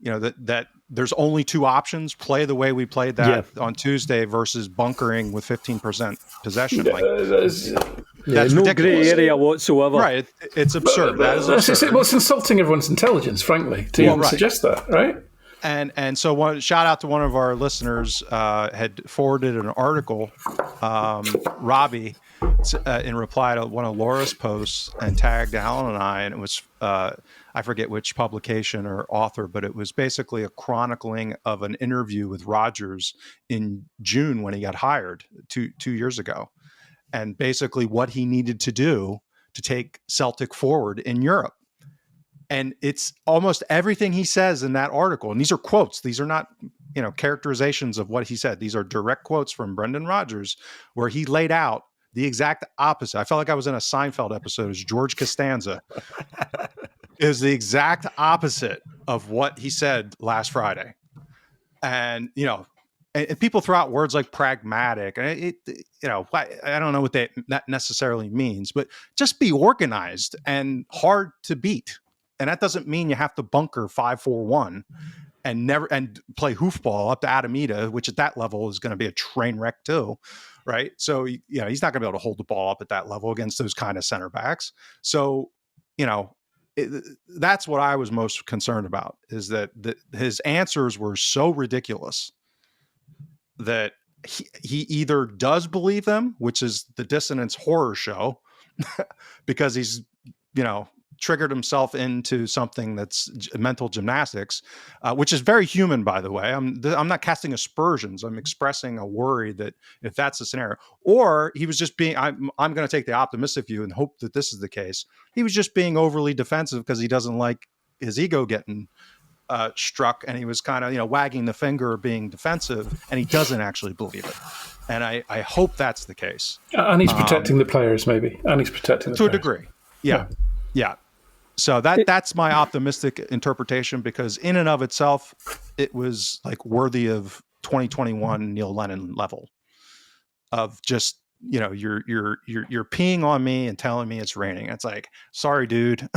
Speaker 3: that there's only two options: play the way we played that on Tuesday versus bunkering with 15% possession. That's
Speaker 1: no
Speaker 3: ridiculous.
Speaker 1: grey area whatsoever.
Speaker 3: Right? It's absurd. That is absurd.
Speaker 4: Well, it's insulting everyone's intelligence, frankly, to even suggest that, right?
Speaker 3: And so shout out to one of our listeners had forwarded an article, Robbie, in reply to one of Laura's posts, and tagged Alan and I, and it was I forget which publication or author, but it was basically a chronicling of an interview with Rodgers in June when he got hired 2 years ago, and basically what he needed to do to take Celtic forward in Europe. And it's almost everything he says in that article. And these are quotes. These are not, characterizations of what he said. These are direct quotes from Brendan Rodgers, where he laid out the exact opposite. I felt like I was in a Seinfeld episode as George Costanza. It was the exact opposite of what he said last Friday. And, and people throw out words like pragmatic. And I don't know what that necessarily means, but just be organized and hard to beat. And that doesn't mean you have to bunker 5-4-1 and play hoofball up to Atalanta, which at that level is going to be a train wreck too, right? So he's not going to be able to hold the ball up at that level against those kind of center backs. So that's what I was most concerned about, is that his answers were so ridiculous that he either does believe them, which is the dissonance horror show, because he's triggered himself into something that's mental gymnastics, which is very human, by the way. I'm not casting aspersions. I'm expressing a worry that if that's the scenario, or he was just being, I'm going to take the optimistic view and hope that this is the case. He was just being overly defensive because he doesn't like his ego getting struck, and he was kind of, wagging the finger, being defensive, and he doesn't actually believe it. And I hope that's the case.
Speaker 4: And he's protecting the players, maybe. And he's protecting the
Speaker 3: to
Speaker 4: players.
Speaker 3: A degree. Yeah. So that's my optimistic interpretation, because in and of itself, it was like worthy of 2021 Neil Lennon level of just, you're peeing on me and telling me it's raining. It's like, sorry, dude,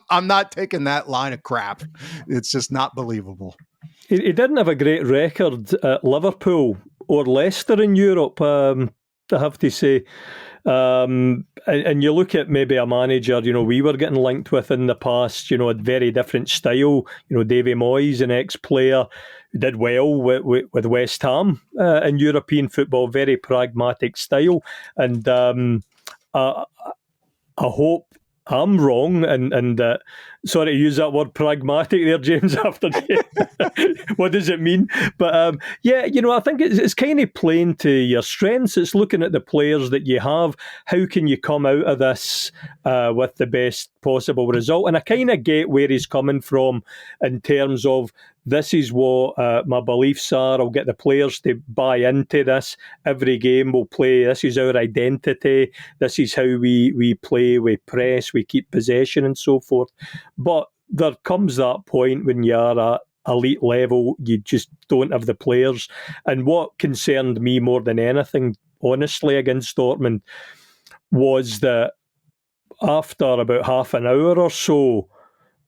Speaker 3: I'm not taking that line of crap. It's just not believable.
Speaker 1: He didn't have a great record at Liverpool or Leicester in Europe, I have to say. And you look at maybe a manager, we were getting linked with in the past, a very different style. Davy Moyes, an ex-player, who did well with West Ham in European football, very pragmatic style. And I hope I'm wrong, and sorry to use that word pragmatic there, James, after what does it mean? But I think it's kind of playing to your strengths. It's looking at the players that you have. How can you come out of this with the best possible result? And I kind of get where he's coming from in terms of this is what my beliefs are. I'll get the players to buy into this. Every game we'll play. This is our identity. This is how we play. We press. We keep possession and so forth. But there comes that point when you're at elite level, you just don't have the players. And what concerned me more than anything, honestly, against Dortmund was that after about half an hour or so,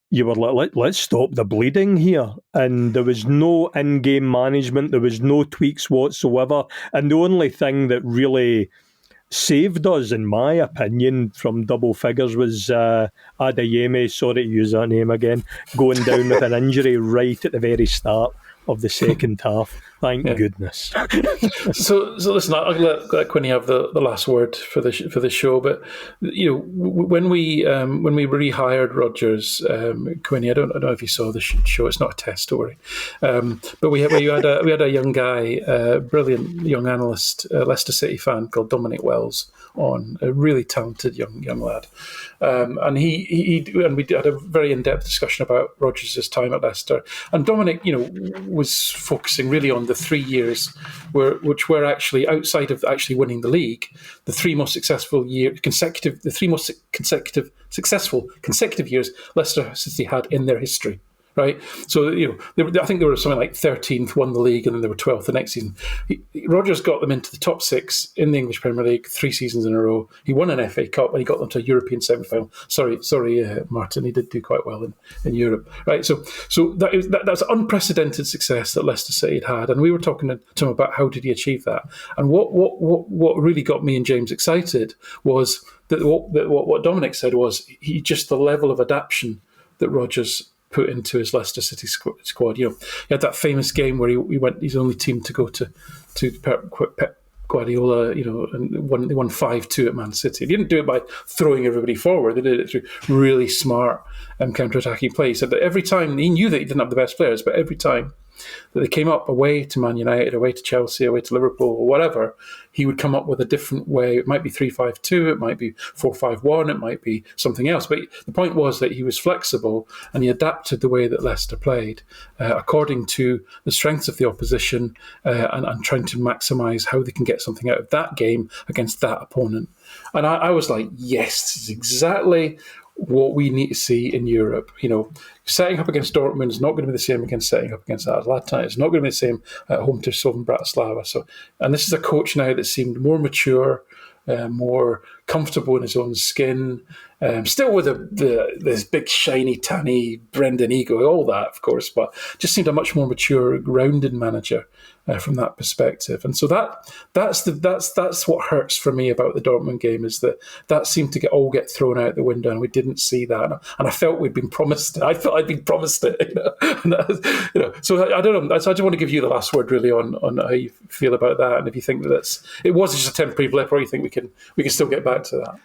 Speaker 1: you were like, let's stop the bleeding here. And there was no in-game management. There was no tweaks whatsoever. And the only thing that really saved us, in my opinion, from double figures was Adeyemi, sorry to use that name again, going down with an injury right at the very start of the second half. Thank goodness.
Speaker 4: So listen, I'll let Quinny have the last word for the show. But when we rehired Rodgers, Quinny, I don't know if you saw the show. It's not a test story, but we had a young guy, brilliant young analyst, Leicester City fan called Dominic Wells on, a really talented young lad, and we had a very in-depth discussion about Rodgers' time at Leicester, and Dominic, was focusing really on the 3 years which were actually outside of actually winning the league, the three most successful consecutive years Leicester City had in their history. Right, so I think they were something like 13th, won the league, and then they were 12th the next season. Rodgers got them into the top 6 in the English Premier League 3 seasons in a row. He won an FA Cup and he got them to a European semi-final. Sorry, Martin, he did do quite well in Europe. Right, so that's unprecedented success that Leicester City had, and we were talking to him about how did he achieve that. And what really got me and James excited was that what Dominic said was the level of adaptation that Rodgers put into his Leicester City squad. He had that famous game where he went his only team to go to Pep Guardiola, and they won 5-2 at Man City. They didn't do it by throwing everybody forward. They did it through really smart counter-attacking play. So that every time, he knew that he didn't have the best players, but every time that they came up away to Man United, away to Chelsea, away to Liverpool, or whatever, he would come up with a different way. It might be 3-5-2, it might be 4-5-1, it might be something else. But the point was that he was flexible and he adapted the way that Leicester played according to the strengths of the opposition and trying to maximise how they can get something out of that game against that opponent. And I was like, yes, this is exactly what we need to see in Europe. Setting up against Dortmund is not going to be the same against setting up against Atalanta. It's not going to be the same at home to Slovan Bratislava. And this is a coach now that seemed more mature, more comfortable in his own skin, still with this big, shiny, tanny Brendan ego, all that, of course, but just seemed a much more mature, rounded manager from that perspective. And so that's what hurts for me about the Dortmund game, is that seemed to get thrown out the window, and we didn't see that. And I felt we'd been promised it. I felt I'd been promised it. So I don't know. So I just want to give you the last word, really, on how you feel about that, and if you think that it was just a temporary blip, or you think we can still get back to that.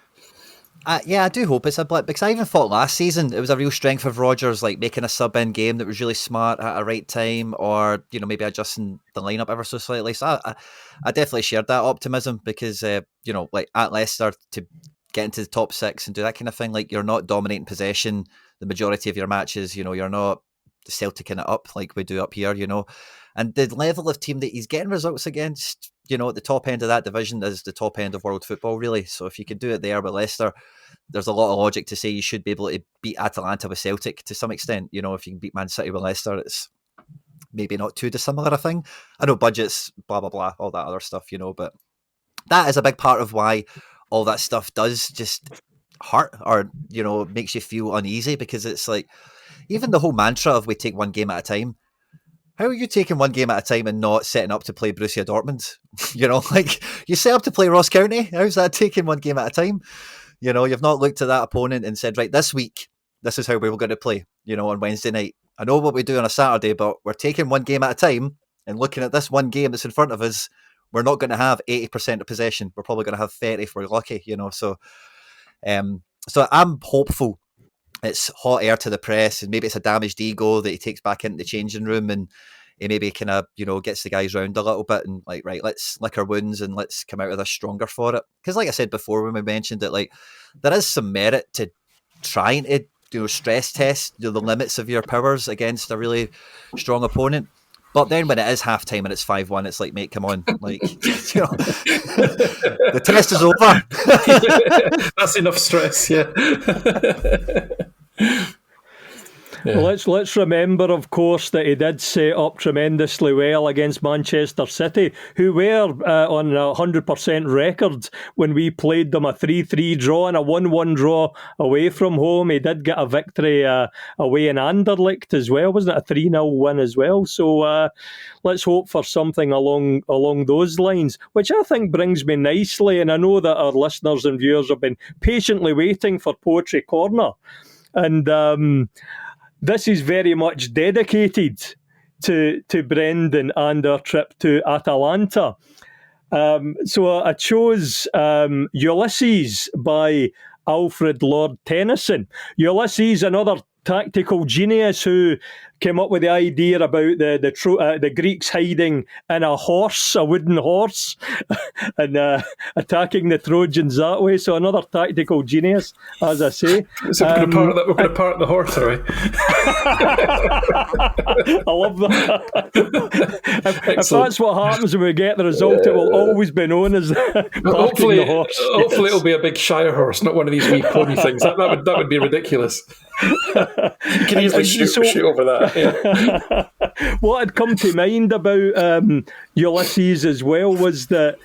Speaker 2: Yeah, I do hope it's a blip, because I even thought last season it was a real strength of Rodgers, like making a sub-in game that was really smart at a right time, or maybe adjusting the lineup ever so slightly. So I definitely shared that optimism, because like at Leicester, to get into the top 6 and do that kind of thing, like you're not dominating possession the majority of your matches. You're not Celtic in it up like we do up here. And the level of team that he's getting results against, at the top end of that division is the top end of world football, really. So if you can do it there with Leicester, there's a lot of logic to say you should be able to beat Atalanta with Celtic to some extent. If you can beat Man City with Leicester, it's maybe not too dissimilar a thing. I know budgets, blah, blah, blah, all that other stuff, but that is a big part of why all that stuff does just hurt, or, makes you feel uneasy, because it's like, even the whole mantra of we take one game at a time. How are you taking one game at a time and not setting up to play Borussia Dortmund? Like you set up to play Ross County. How's that taking one game at a time? You've not looked at that opponent and said, right, this week, this is how we were going to play, on Wednesday night. I know what we do on a Saturday, but we're taking one game at a time and looking at this one game that's in front of us. We're not going to have 80% of possession. We're probably going to have 30 if we're lucky, So I'm hopeful it's hot air to the press, and maybe it's a damaged ego that he takes back into the changing room, and he maybe kind of, gets the guys round a little bit and like, right, let's lick our wounds and let's come out of this stronger for it. Because like I said before when we mentioned it, like there is some merit to trying to stress test the limits of your powers against a really strong opponent. But then when it is half time and it's 5-1, it's like, mate, come on. Like, the test is over.
Speaker 4: That's enough stress, yeah.
Speaker 1: Yeah. Well, let's remember, of course, that he did set up tremendously well against Manchester City, who were on a 100% record when we played them, a 3-3 draw and a 1-1 draw away from home. He did get a victory away in Anderlecht as well, wasn't it? A 3-0 win as well. So let's hope for something along those lines, which I think brings me nicely, and I know that our listeners and viewers have been patiently waiting for Poetry Corner. And this is very much dedicated to Brendan and our trip to Atalanta. So I chose Ulysses by Alfred Lord Tennyson. Ulysses, another tactical genius who came up with the idea about the Greeks hiding in a wooden horse, and attacking the Trojans that way. So another tactical genius, as I say.
Speaker 4: So we're going to park the horse, are we?
Speaker 1: I love that. If that's what happens when we get the result, it will always be known as parking the horse.
Speaker 4: Hopefully it'll be a big Shire horse, not one of these wee pony things. That would be ridiculous. You can easily shoot over that. Yeah.
Speaker 1: What had come to mind about Ulysses as well was that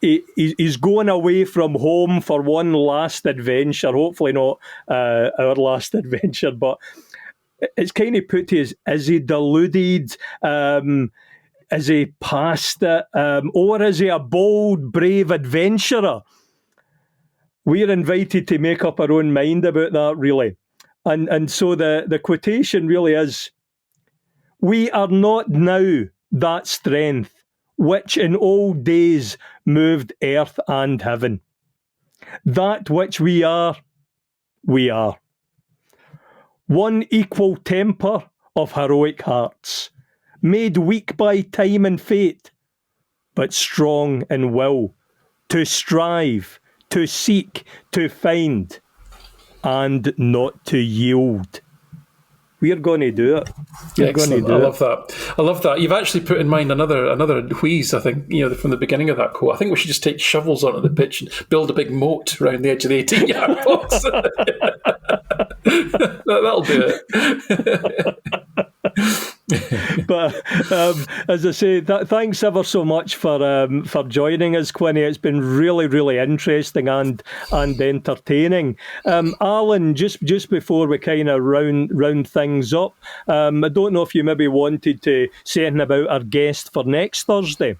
Speaker 1: he's going away from home for one last adventure. Hopefully not our last adventure, but it's kind of put to us, is he deluded? Is he past it? Or is he a bold, brave adventurer? We're invited to make up our own mind about that, really. And so the quotation really is, we are not now that strength which in old days moved earth and heaven. That which we are. One equal temper of heroic hearts, made weak by time and fate, but strong in will, to strive, to seek, to find, and not to yield. We're going to do it.
Speaker 4: Excellent. I love that. You've actually put in mind another wheeze, I think, from the beginning of that quote. I think we should just take shovels onto the pitch and build a big moat around the edge of the 18-yard box. That'll do it.
Speaker 1: But as I say, thanks ever so much for joining us, Quinny. It's been really, really interesting and entertaining. Alan, just before we kind of round things up, I don't know if you maybe wanted to say anything about our guest for next Thursday.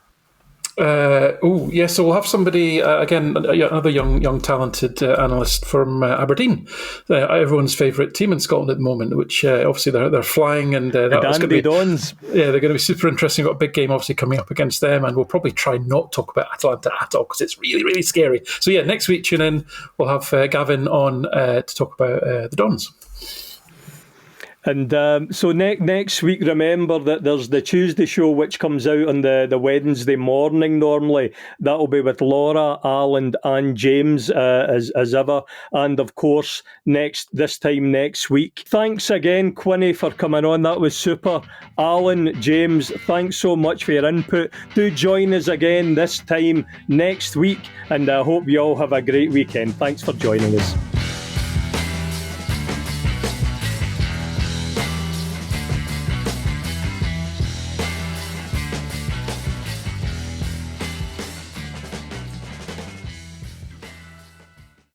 Speaker 4: So we'll have somebody again, another young talented analyst from Aberdeen, everyone's favourite team in Scotland at the moment. Which obviously they're flying, and that's going to be
Speaker 1: Dons.
Speaker 4: Yeah, they're going to be super interesting. We've got a big game obviously coming up against them, and we'll probably try not talk about Atalanta at all because it's really, really scary. So yeah, next week tune in. We'll have Gavin on to talk about the Dons.
Speaker 1: And so next week, remember that there's the Tuesday show, which comes out on the Wednesday morning normally. That'll be with Laura, Alan and James as ever. And of course, this time next week. Thanks again, Quinny, for coming on. That was super. Alan, James, thanks so much for your input. Do join us again this time next week. And I hope you all have a great weekend. Thanks for joining us.